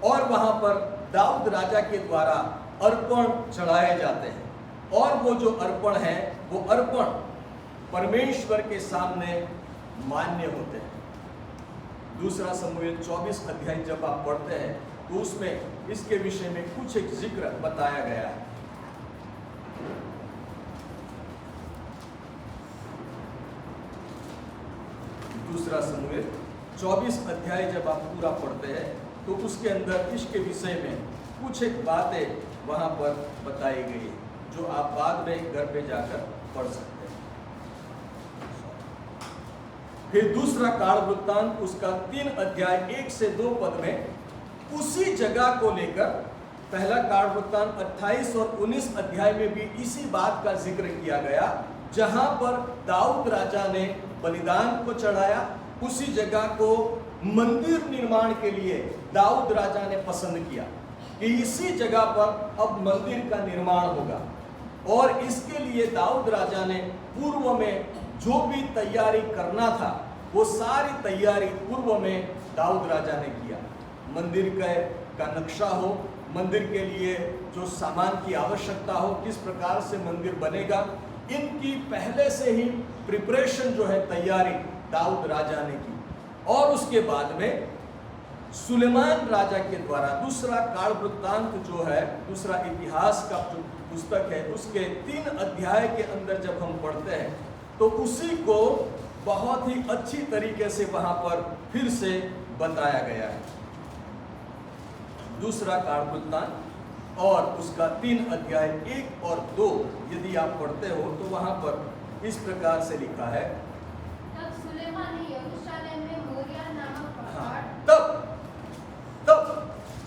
E: और वहां पर दाऊद राजा के द्वारा अर्पण चढ़ाए जाते हैं, और वो जो अर्पण है वो अर्पण परमेश्वर के सामने मान्य होते हैं। दूसरा शमूएल 24 अध्याय जब आप पढ़ते हैं तो उसमें इसके विषय में कुछ एक जिक्र बताया गया है। दूसरा शमूएल 24 अध्याय जब आप पूरा पढ़ते हैं तो उसके अंदर इसके विषय में कुछ एक बातें वहां पर बताई गई, जो आप बाद में घर पे जाकर पढ़ सकते हैं। फिर दूसरा काल वृत्तांत उसका 3 अध्याय 1 से 2 पद में उसी जगह को लेकर, पहला काल वृत्तांत 28 और 19 अध्याय में भी इसी बात का जिक्र किया गया, जहां पर दाऊद राजा ने बलिदान को चढ़ाया, उसी जगह को मंदिर निर्माण के लिए दाऊद राजा ने पसंद किया कि इसी जगह पर अब मंदिर का निर्माण होगा, और इसके लिए दाऊद राजा ने पूर्व में जो भी तैयारी करना था वो सारी तैयारी पूर्व में दाऊद राजा ने किया। मंदिर का नक्शा हो, मंदिर के लिए जो सामान की आवश्यकता हो, किस प्रकार से मंदिर बनेगा, इनकी पहले से ही प्रिपरेशन जो है, तैयारी दाऊद राजा ने की। और उसके बाद में सुलेमान राजा के द्वारा दूसरा काल वृत्तांत जो है, दूसरा इतिहास का जो पुस्तक है, उसके 3 अध्याय के अंदर जब हम पढ़ते हैं तो उसी को बहुत ही अच्छी तरीके से वहां पर फिर से बताया गया है। दूसरा काल वृत्तांत और उसका 3 अध्याय 1 और 2 यदि आप पढ़ते हो तो वहां पर इस प्रकार से लिखा है,
A: तब सुलेमान ने यरूशलेम में मोरिया नामक पहाड़,
E: तब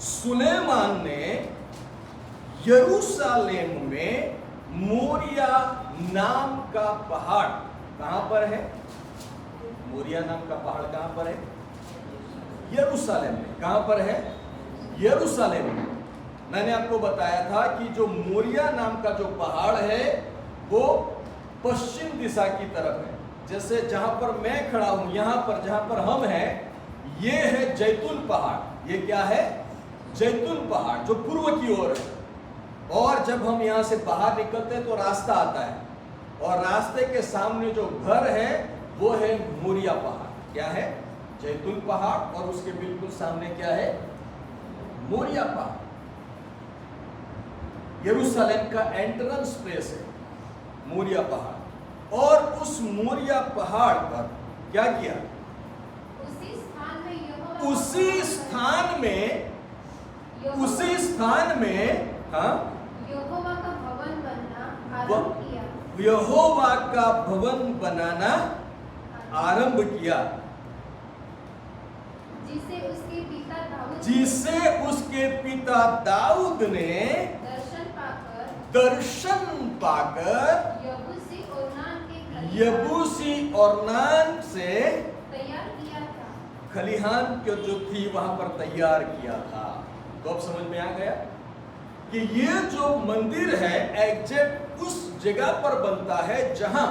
E: सुलेमान ने यरूशलेम में मोरिया नाम का पहाड़, कहां पर है? मोरिया नाम का पहाड़ कहां पर है? यरूशलेम में। कहां पर है? यरूशलेम में। मैंने आपको बताया था कि जो मोरिया नाम का जो पहाड़ है वो पश्चिम दिशा की तरफ है। जैसे जहां पर मैं खड़ा हूं, यहां पर जहां पर हम हैं, ये है जैतून पहाड़। ये क्या है? जैतून पहाड़, जो पूर्व की ओर है। और जब हम यहां से बाहर निकलते हैं तो रास्ता आता है, और रास्ते के सामने जो घर है वो है मोरिया पहाड़। क्या है? जैतून पहाड़, और उसके बिल्कुल सामने क्या है? मोरिया पहाड़। यरूशलेम का एंट्रेंस प्लेस है मोरिया पहाड़। और उस मोरिया पहाड़ पर क्या किया?
A: उसी स्थान में
E: हाँ,
A: यहोवा का भवन बनना आरंभ किया।
E: यहोवा का भवन बनाना आरंभ किया,
A: जिसे
E: उसके पिता दाऊद ने दर्शन पाकर यबूसी ओर्नान से
A: तैयार किया था।
E: खलिहान जो थी वहां पर तैयार किया था। तो अब समझ में आ गया कि ये जो मंदिर है एग्जैक्ट उस जगह पर बनता है जहां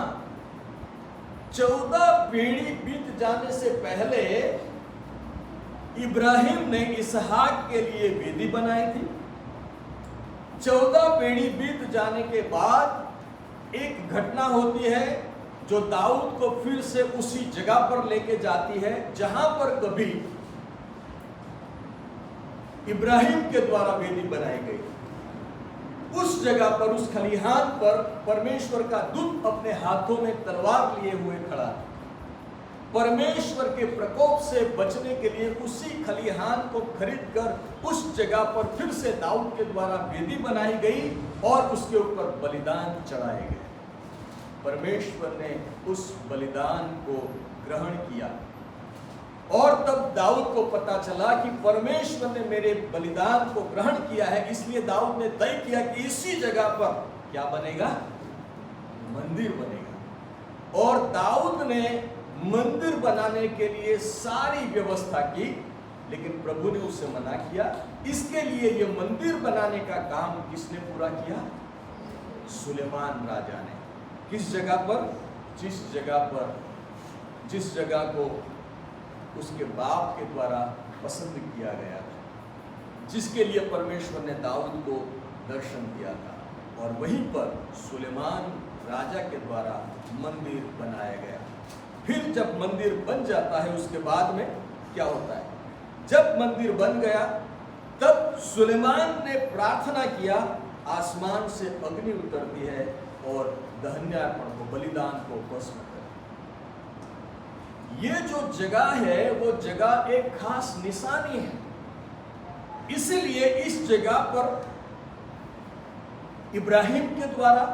E: 14 पीढ़ी बीत जाने से पहले इब्राहिम ने इसहाक के लिए वेदी बनाई थी। 14 पीढ़ी बीत जाने के बाद एक घटना होती है जो दाऊद को फिर से उसी जगह पर लेके जाती है जहां पर कभी इब्राहिम के द्वारा वेदी बनाई गई। उस जगह पर, उस खलिहान पर परमेश्वर का दूत अपने हाथों में तलवार लिए हुए खड़ा था। परमेश्वर के प्रकोप से बचने के लिए उसी खलिहान को खरीद कर उस जगह पर फिर से दाऊद के द्वारा वेदी बनाई गई और उसके ऊपर बलिदान चढ़ाए गए। परमेश्वर ने उस बलिदान को ग्रहण किया और तब दाऊद को पता चला कि परमेश्वर ने मेरे बलिदान को ग्रहण किया है, इसलिए दाऊद ने तय किया कि इसी जगह पर क्या बनेगा? मंदिर बनेगा। और दाऊद ने मंदिर बनाने के लिए सारी व्यवस्था की, लेकिन प्रभु ने उसे मना किया। इसके लिए यह मंदिर बनाने का काम किसने पूरा किया? सुलेमान राजा ने। किस जगह पर? जिस जगह को उसके बाप के द्वारा पसंद किया गया था, जिसके लिए परमेश्वर ने दाऊद को दर्शन दिया था, और वहीं पर सुलेमान राजा के द्वारा मंदिर बनाया गया। फिर जब मंदिर बन जाता है उसके बाद में क्या होता है? जब मंदिर बन गया तब सुलेमान ने प्रार्थना किया, आसमान से अग्नि उतरती है और दहन्यार्पण को, बलिदान को भस्म कर। ये जो जगह है वो जगह एक खास निशानी है, इसलिए इस जगह पर इब्राहिम के द्वारा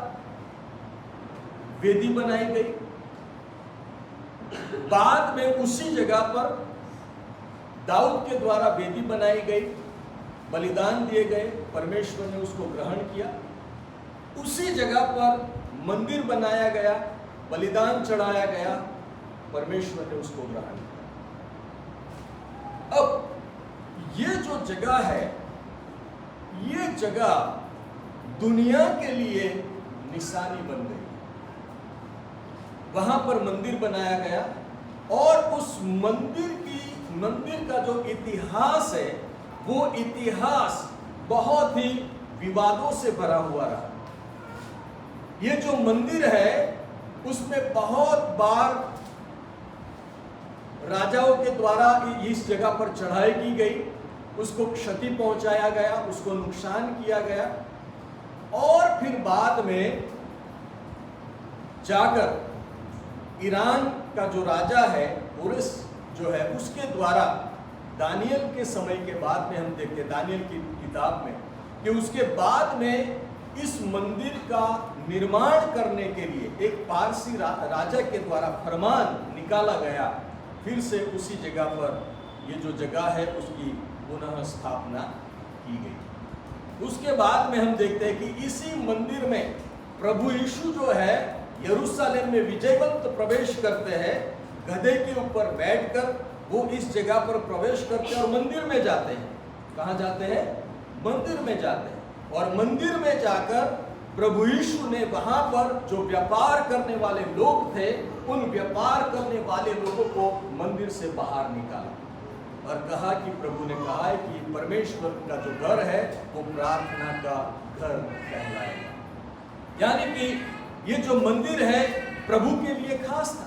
E: वेदी बनाई गई। बाद में उसी जगह पर दाऊद के द्वारा वेदी बनाई गई, बलिदान दिए गए, परमेश्वर ने उसको ग्रहण किया। उसी जगह पर मंदिर बनाया गया, बलिदान चढ़ाया गया, परमेश्वर ने उसको ग्रहण किया। अब ये जो जगह है, ये जगह दुनिया के लिए निशानी बन गई। वहां पर मंदिर बनाया गया और उस मंदिर का जो इतिहास है वो इतिहास बहुत ही विवादों से भरा हुआ रहा। ये जो मंदिर है उसमें बहुत बार राजाओं के द्वारा इस जगह पर चढ़ाई की गई, उसको क्षति पहुंचाया गया, उसको नुकसान किया गया, और फिर बाद में जाकर ईरान का जो राजा है कोरेश जो है, उसके द्वारा दानियल के समय के बाद में हम देखते हैं दानियल की किताब में कि उसके बाद में इस मंदिर का निर्माण करने के लिए एक पारसी राजा के द्वारा फरमान निकाला गया। फिर से उसी जगह पर ये जो जगह है उसकी पुनः स्थापना की गई। उसके बाद में हम देखते हैं कि इसी मंदिर में प्रभु यीशु जो है यरूशलेम में विजयवंत प्रवेश करते हैं, गधे के ऊपर बैठकर वो इस जगह पर प्रवेश करते हैं और मंदिर में जाते हैं। कहाँ जाते हैं? मंदिर में जाते हैं। और मंदिर में जाकर प्रभु यीशु ने वहां पर जो व्यापार करने वाले लोग थे, उन व्यापार करने वाले लोगों को मंदिर से बाहर निकाला और कहा कि प्रभु ने कहा है कि परमेश्वर का जो घर है वो प्रार्थना का घर कहलाएगा। यानी कि ये जो मंदिर है प्रभु के लिए खास था।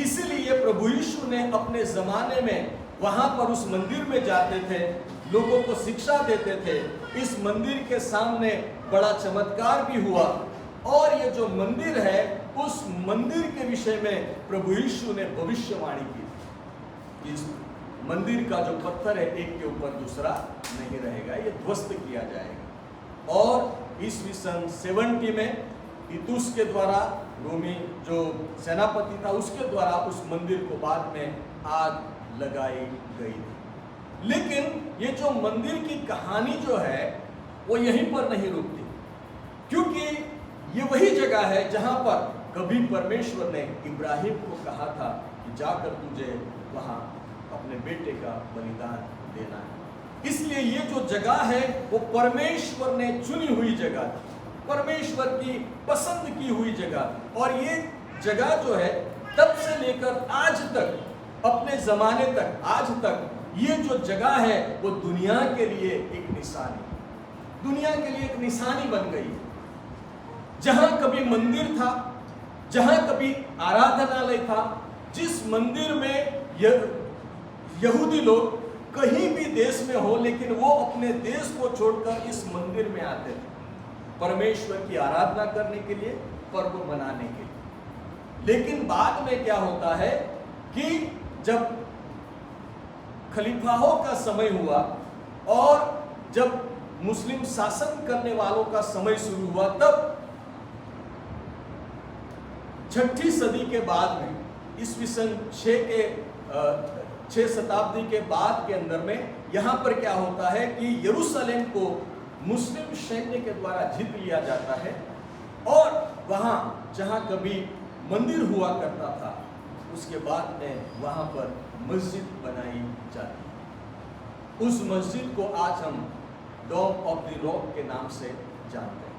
E: इसलिए प्रभु यीशु ने अपने जमाने में वहां पर उस मंदिर में जाते थे, लोगों को शिक्षा देते थे। इस मंदिर के सामने बड़ा चमत्कार भी हुआ और ये जो मंदिर है उस मंदिर के विषय में प्रभु यीशु ने भविष्यवाणी की। इस मंदिर का जो पत्थर है एक के ऊपर दूसरा नहीं रहेगा, ये ध्वस्त किया जाएगा। और ईस्वी सन 70 में तीतुस के द्वारा, रोमी जो सेनापति था उसके द्वारा उस मंदिर को बाद में आग लगाई गई थी। लेकिन ये जो मंदिर की कहानी जो है वो यहीं पर नहीं रुकती, क्योंकि ये वही जगह है जहां पर कभी परमेश्वर ने इब्राहिम को कहा था कि जाकर तुझे वहां अपने बेटे का बलिदान देना है। इसलिए ये जो जगह है वो परमेश्वर ने चुनी हुई जगह थी, परमेश्वर की पसंद की हुई जगह। और ये जगह जो है तब से लेकर आज तक, अपने जमाने तक, आज तक ये जो जगह है वो दुनिया के लिए एक निशानी, दुनिया के लिए एक निशानी बन गई। जहां कभी मंदिर था, जहां कभी आराधनालय था, जिस मंदिर में यहूदी लोग कहीं भी देश में हो लेकिन वो अपने देश को छोड़कर इस मंदिर में आते थे परमेश्वर की आराधना करने के लिए, पर्व मनाने के लिए। लेकिन बाद में क्या होता है कि जब खलीफाओं का समय हुआ और जब मुस्लिम शासन करने वालों का समय शुरू हुआ, तब 6ठी सदी के बाद में, ईस्वी सन 6 शताब्दी के बाद के अंदर में यहाँ पर क्या होता है कि यरूशलेम को मुस्लिम सैन्य के द्वारा जीत लिया जाता है और वहाँ जहाँ कभी मंदिर हुआ करता था उसके बाद में वहाँ पर मस्जिद बनाई जाती है। उस मस्जिद को आज हम डोम ऑफ द रॉक के नाम से जानते हैं।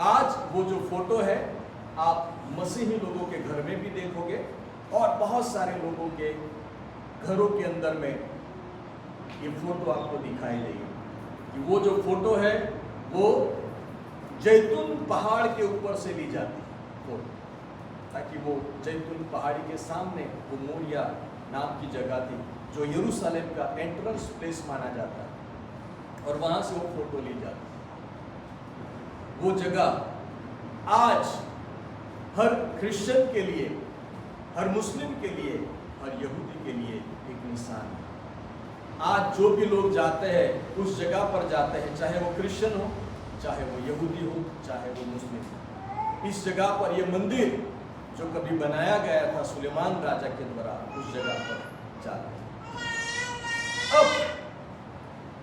E: आज वो जो फोटो है आप मसीही लोगों के घर में भी देखोगे और बहुत सारे लोगों के घरों के अंदर में ये फोटो आपको दिखाई देगी कि वो जो फोटो है वो जैतून पहाड़ के ऊपर से ली जाती है फोटो, ताकि वो जैतून पहाड़ी के सामने वो मोरिया नाम की जगह थी जो यरूशलेम का एंट्रेंस प्लेस माना जाता है और वहां से वो फोटो ली जाती है। वो जगह आज हर क्रिश्चियन के लिए, हर मुस्लिम के लिए, हर यहूदी के लिए एक निशान है। आज जो भी लोग जाते हैं उस जगह पर जाते हैं, चाहे वो क्रिश्चियन हो, चाहे वो यहूदी हो, चाहे वो मुस्लिम हो। इस जगह पर ये मंदिर जो कभी बनाया गया था सुलेमान राजा के द्वारा, उस जगह पर जाते हैं। अब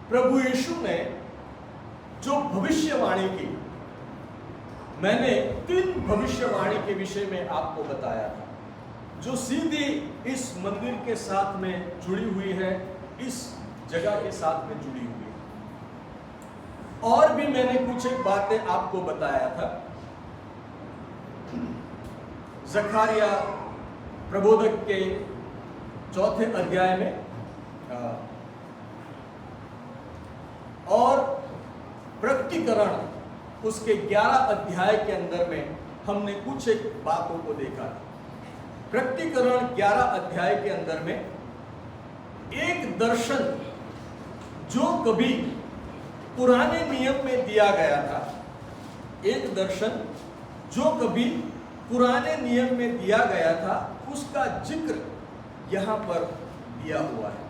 E: प्रभु यीशु ने जो भविष्यवाणी की, मैंने 3 भविष्यवाणी के विषय में आपको बताया था जो सीधी इस मंदिर के साथ में जुड़ी हुई है, इस जगह के साथ में जुड़ी हुई है। और भी मैंने कुछ एक बातें आपको बताया था। जकारिया प्रबोधक के 4थे अध्याय में और प्रकटीकरण उसके 11 अध्याय के अंदर में हमने कुछ एक बातों को देखा था। प्रकटीकरण 11 अध्याय के अंदर में एक दर्शन जो कभी पुराने नियम में दिया गया था, एक दर्शन जो कभी पुराने नियम में दिया गया था, उसका जिक्र यहां पर दिया हुआ है।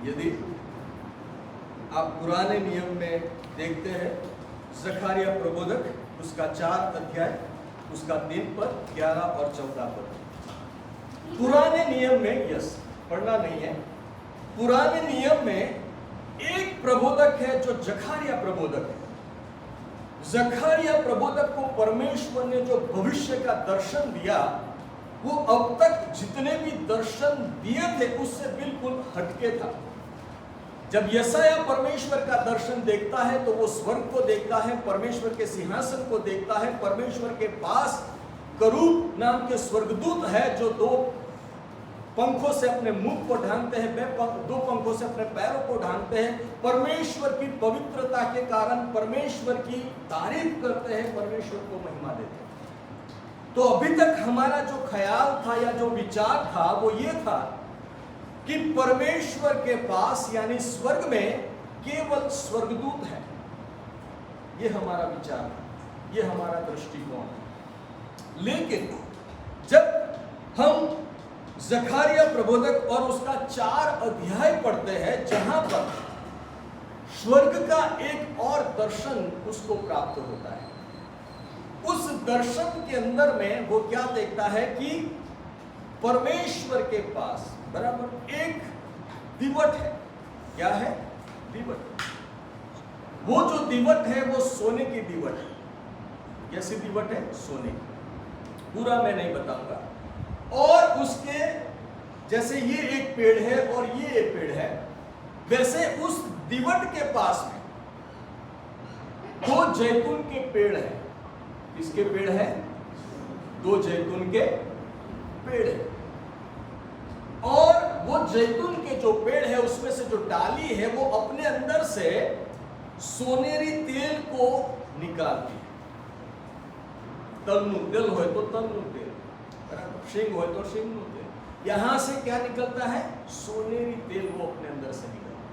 E: यदि आप पुराने नियम में देखते हैं जकारिया प्रबोधक उसका 4 अध्याय उसका 3 पद, 11 और 14 पद। पुराने नियम में, यस पढ़ना नहीं है, पुराने नियम में एक प्रबोधक है जो जकारिया प्रबोधक है। जकारिया प्रबोधक को परमेश्वर ने जो भविष्य का दर्शन दिया वो अब तक जितने भी दर्शन दिए थे उससे बिल्कुल हटके था। जब यशायाह परमेश्वर का दर्शन देखता है तो वो स्वर्ग को देखता है, परमेश्वर के सिंहासन को देखता है, परमेश्वर के पास करूब नाम के स्वर्गदूत है जो दो पंखों से अपने मुख को ढांकते हैं, दो पंखों से अपने पैरों को ढांकते हैं, परमेश्वर की पवित्रता के कारण परमेश्वर की तारीफ करते हैं, परमेश्वर को महिमा देते हैं। तो अभी तक हमारा जो ख्याल था या जो विचार था वो ये था कि परमेश्वर के पास यानी स्वर्ग में केवल स्वर्गदूत है। ये हमारा विचार है, ये हमारा दृष्टिकोण है। लेकिन जब हम जकरिया प्रबोधक और उसका 4 अध्याय पढ़ते हैं जहां पर स्वर्ग का एक और दर्शन उसको प्राप्त होता है, उस दर्शन के अंदर में वो क्या देखता है कि परमेश्वर के पास बराबर एक दीवट है। क्या है? दीवट। वो जो दीवट है वो सोने की दीवट है। कैसी दीवट है? सोने की। पूरा मैं नहीं बताऊंगा। और उसके जैसे ये एक पेड़ है और ये एक पेड़ है, वैसे उस दीवट के पास में 2 जैतून के पेड़ है। किसके पेड़ है? 2 जैतून के पेड़ है। और वो जैतून के जो पेड़ है उसमें से जो डाली है वो अपने अंदर से सोनेरी तेल को निकालती है। तलनु तेल हो तो तलनु तेल, सिंह हो तो सिंह तेल। यहां से क्या निकलता है? सोनेरी तेल वो अपने अंदर से निकलता है।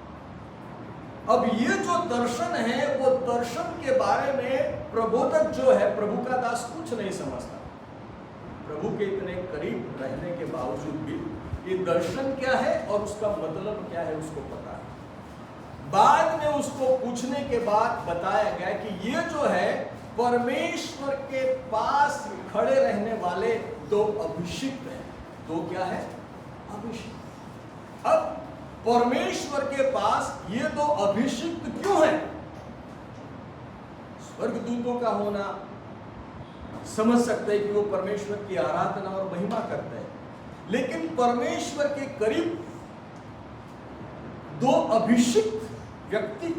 E: अब ये जो दर्शन है वो दर्शन के बारे में प्रबोधक जो है, प्रभु का दास, कुछ नहीं समझता। प्रभु के इतने करीब रहने के बावजूद भी ये दर्शन क्या है और उसका मतलब क्या है उसको पता है। बाद में उसको पूछने के बाद बताया गया कि ये जो है परमेश्वर के पास खड़े रहने वाले 2 अभिषिक्त हैं। 2 क्या है? अभिषिक्त। अब परमेश्वर के पास ये 2 अभिषिक्त क्यों हैं? स्वर्गदूतों का होना समझ सकते हैं कि वो परमेश्वर की आराधना और महिमा करते हैं, लेकिन परमेश्वर के करीब 2 अभिषिक्त व्यक्ति,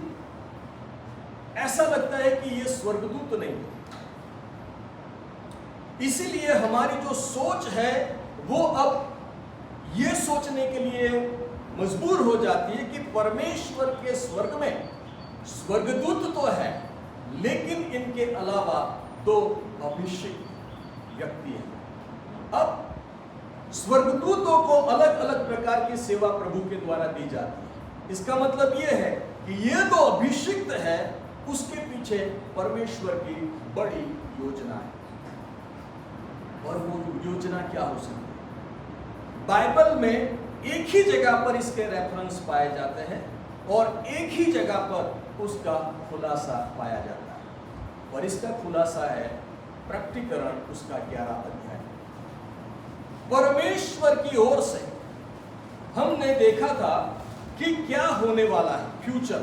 E: ऐसा लगता है कि ये स्वर्गदूत नहीं है। इसीलिए हमारी जो सोच है वो अब ये सोचने के लिए मजबूर हो जाती है कि परमेश्वर के स्वर्ग में स्वर्गदूत तो है, लेकिन इनके अलावा 2 अभिषिक्त व्यक्ति हैं। अब स्वर्गदूतों को अलग अलग प्रकार की सेवा प्रभु के द्वारा दी जाती है। इसका मतलब यह है कि ये 2 अभिषिक्त है, उसके पीछे परमेश्वर की बड़ी योजना है। और वो योजना क्या हो सकती है? बाइबल में एक ही जगह पर इसके रेफरेंस पाए जाते हैं और एक ही जगह पर उसका खुलासा पाया जाता है, और इसका खुलासा है प्रकटीकरण उसका 11 अध्याय। परमेश्वर की ओर से हमने देखा था कि क्या होने वाला है फ्यूचर।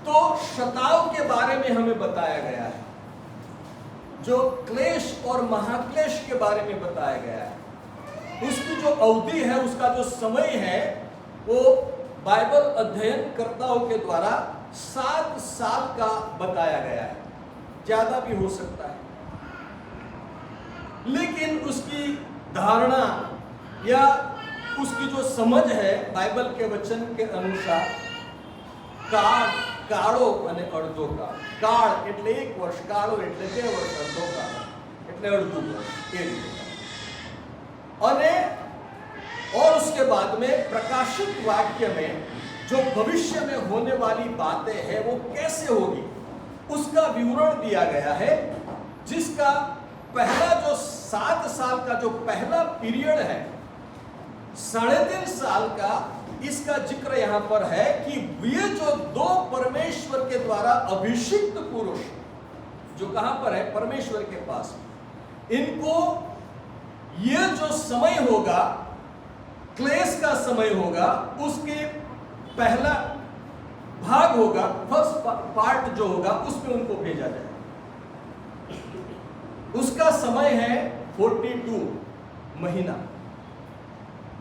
E: तो शताव के बारे में हमें बताया गया है, जो क्लेश और महाक्लेश के बारे में बताया गया है। उसकी जो अवधि है, उसका जो समय है, वो बाइबल अध्ययनकर्ताओं के द्वारा 7 साल का बताया गया है। ज्यादा भी हो सकता है, लेकिन उसकी धारणा या उसकी जो समझ है बाइबल के वचन के अनुसार काळो અને અડધો કાળ, કાળ એટલે 1 વર્ષ, કાળો એટલે 2 વર્ષ, અડધો કાળ એટલે અડધું વર્ષ, એ રીતે। और उसके बाद में प्रकाशित वाक्य में जो भविष्य में होने वाली बातें हैं वो कैसे होगी उसका विवरण दिया गया है, जिसका पहला जो 7 साल का जो पहला पीरियड है, 3.5 साल का, इसका जिक्र यहां पर है कि ये जो 2 परमेश्वर के द्वारा अभिषिक्त पुरुष जो कहां पर है? परमेश्वर के पास। इनको ये जो समय होगा, क्लेश का समय होगा, उसके पहला भाग होगा, फर्स्ट पार्ट जो होगा, उसमें उनको भेजा जाए। उसका समय है 42 महीना।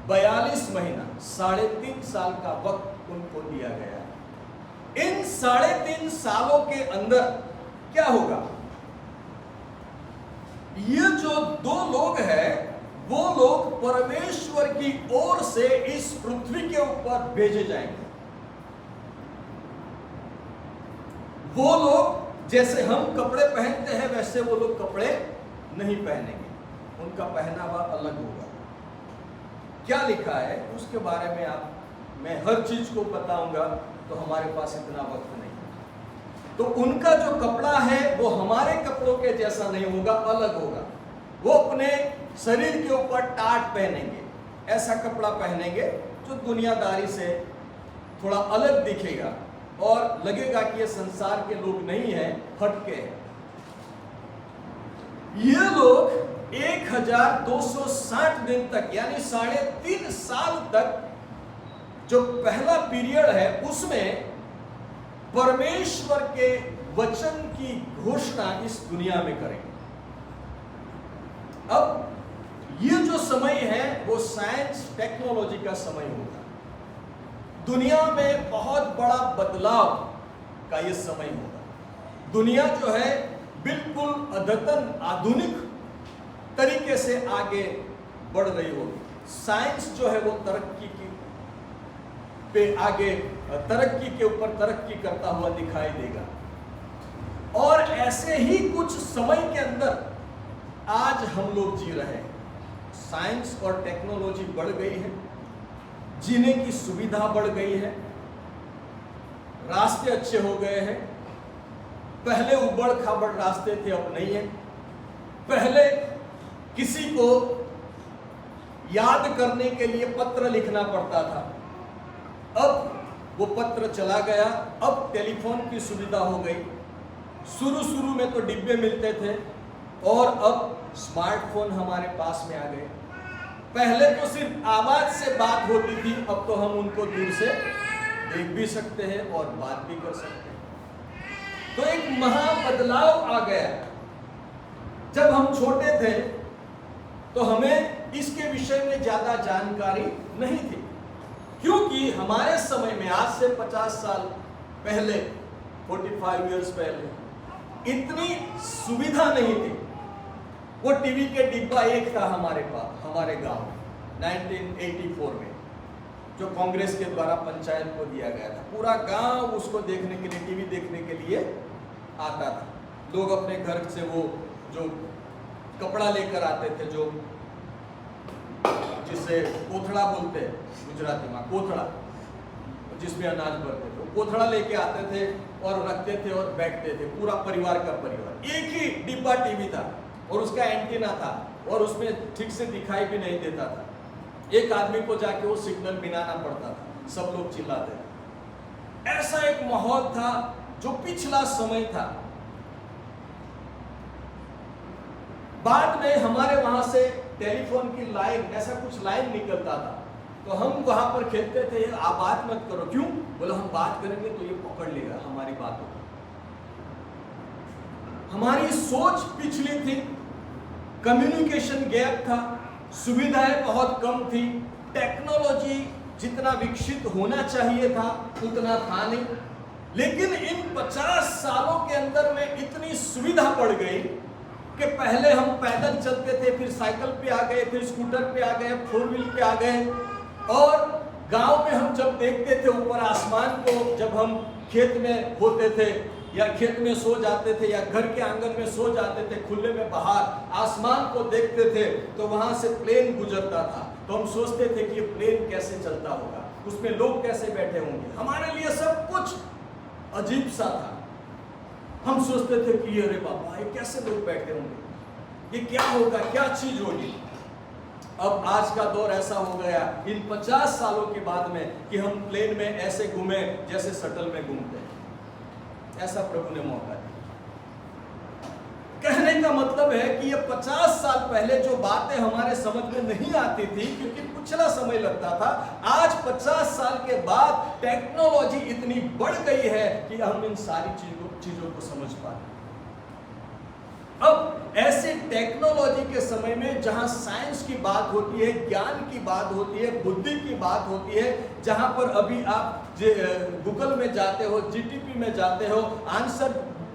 E: 42 महीना 3.5 साल का वक्त उनको दिया गया है। इन 3.5 सालों के अंदर क्या होगा? ये जो 2 लोग हैं वो लोग परमेश्वर की ओर से इस पृथ्वी के ऊपर भेजे जाएंगे। वो लोग जैसे हम कपड़े पहनते हैं वैसे वो लोग कपड़े नहीं पहनेंगे, उनका पहनावा अलग होगा। क्या लिखा है उसके बारे में मैं हर चीज को बताऊंगा, तो हमारे पास इतना वक्त नहीं है। तो उनका जो कपड़ा है वो हमारे कपड़ों के जैसा नहीं होगा, अलग होगा। वो अपने शरीर के ऊपर टाट पहनेंगे, ऐसा कपड़ा पहनेंगे जो दुनियादारी से थोड़ा अलग दिखेगा और लगेगा कि ये संसार के लोग नहीं हैं, हटके हैं। ये लोग 1260 दिन तक यानी 3.5 साल तक जो पहला पीरियड है उसमें परमेश्वर के वचन की घोषणा इस दुनिया में करेंगे। अब ये जो समय है वो साइंस टेक्नोलॉजी का समय होगा। दुनिया में बहुत बड़ा बदलाव का ये समय होगा। दुनिया जो है बिल्कुल अद्यतन आधुनिक तरीके से आगे बढ़ रही होगी। साइंस जो है वो तरक्की के ऊपर तरक्की करता हुआ दिखाई देगा। और ऐसे ही कुछ समय के अंदर आज हम लोग जी रहे हैं। साइंस और टेक्नोलॉजी बढ़ गई है, जीने की सुविधा बढ़ गई है, रास्ते अच्छे हो गए हैं। पहले उबड़ खाबड़ रास्ते थे, अब नहीं है। पहले किसी को याद करने के लिए पत्र लिखना पड़ता था, अब वो पत्र चला गया। अब टेलीफोन की सुविधा हो गई। शुरू में तो डिब्बे मिलते थे और अब स्मार्टफोन हमारे पास में आ गए। पहले तो सिर्फ आवाज से बात होती थी, अब तो हम उनको दूर से देख भी सकते हैं और बात भी कर सकते हैं। तो एक महा बदलाव आ गया। जब हम छोटे थे तो हमें इसके विषय में ज्यादा जानकारी नहीं थी, क्योंकि हमारे समय में आज से 50 साल पहले, 45 इयर्स पहले इतनी सुविधा नहीं थी। वो टीवी के डिब्बा एक था हमारे पास, हमारे गांव में 1984 में, जो कांग्रेस के द्वारा पंचायत को दिया गया था। पूरा गांव उसको देखने के लिए, टीवी देखने के लिए आता था। लोग अपने घर से वो जो कपड़ा लेकर आते थे, जो जिसे कोथड़ा बोलते हैं गुजराती में, कोथड़ा, जिसमें अनाज भरते थे, कोथड़ा लेके आते थे और रखते थे और बैठते थे, पूरा परिवार का परिवार। एक ही डिब्बा टीवी था और उसका एंटीना था और उसमें ठीक से दिखाई भी नहीं देता था। एक आदमी को जाके वो सिग्नल मिलाना पड़ता था, सब लोग चिल्लाते थे। ऐसा एक माहौल था जो पिछला समय था। बाद में हमारे वहां से टेलीफोन की लाइन, ऐसा कुछ लाइन निकलता था, तो हम वहां पर खेलते थे। आप बात मत करो, क्यों? बोला हम बात करेंगे तो ये पकड़ लेगा हमारी बातों को। हमारी सोच पिछली थी, कम्युनिकेशन गैप था, सुविधाएं बहुत कम थी, टेक्नोलॉजी जितना विकसित होना चाहिए था उतना था नहीं। लेकिन इन 50 सालों के अंदर में इतनी सुविधा बढ़ गई कि पहले हम पैदल चलते थे, फिर साइकिल पे आ गए, फिर स्कूटर पे आ गए, 4 व्हील पे आ गए। और गांव में हम जब देखते थे ऊपर आसमान को, जब हम खेत में होते थे या खेत में सो जाते थे या घर के आंगन में सो जाते थे, खुले में बाहर आसमान को देखते थे, तो वहां से प्लेन गुजरता था। तो हम सोचते थे कि ये प्लेन कैसे चलता होगा, उसमें लोग कैसे बैठे होंगे। हमारे लिए सब कुछ अजीब सा था। हम सोचते थे कि अरे बाबा, ये कैसे लोग बैठे होंगे, ये क्या होगा, क्या चीज होगी। अब आज का दौर ऐसा हो गया इन 50 सालों के बाद में कि हम प्लेन में ऐसे घूमे जैसे शटल में घूमते हैं। ऐसा प्रभु ने मौका दिया। कहने का मतलब है कि ये 50 साल पहले जो बातें हमारे समझ में नहीं आती थी, क्योंकि पिछला समय लगता था, आज 50 साल के बाद टेक्नोलॉजी इतनी बढ़ गई है कि हम इन सारी चीजों को समझ पाते। अब ऐसे टेक्नोलॉजी के समय में जहां साइंस की बात होती है, ज्ञान की बात होती है, बुद्धि की बात होती है, जहां पर अभी आप गूगल में जाते हो, जीटीपी में जाते हो, आंसर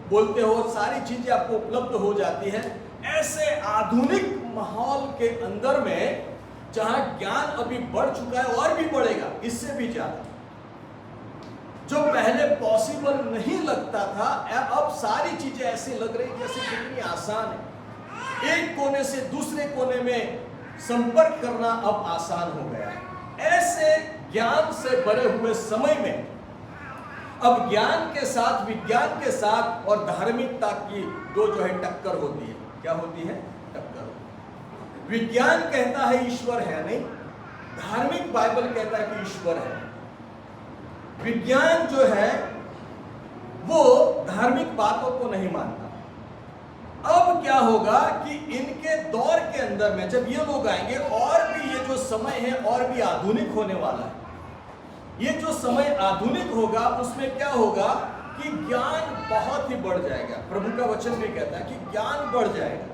E: बोलते हो, सारी चीजें आपको उपलब्ध हो जाती है, ऐसे आधुनिक माहौल के अंदर में जहां ज्ञान अभी बढ़ चुका है और भी बढ़ेगा इससे भी ज्यादा, जो पहले पॉसिबल नहीं लगता था, अब सारी चीजें ऐसे लग रही जैसे कितनी आसान है। एक कोने से दूसरे कोने में संपर्क करना अब आसान हो गया है। ऐसे ज्ञान से भरे हुए समय में अब ज्ञान के साथ, विज्ञान के साथ और धार्मिकता की दो जो है टक्कर होती है। क्या होती है? टक्कर। विज्ञान कहता है ईश्वर है नहीं, धार्मिक बाइबल कहता है कि ईश्वर है। विज्ञान जो है वो धार्मिक बातों को नहीं मानता। अब क्या होगा कि इनके दौर के अंदर में जब ये लोग आएंगे, और भी ये जो समय है और भी आधुनिक होने वाला है। ये जो समय आधुनिक होगा उसमें क्या होगा कि ज्ञान बहुत ही बढ़ जाएगा। प्रभु का वचन भी कहता है कि ज्ञान बढ़ जाएगा।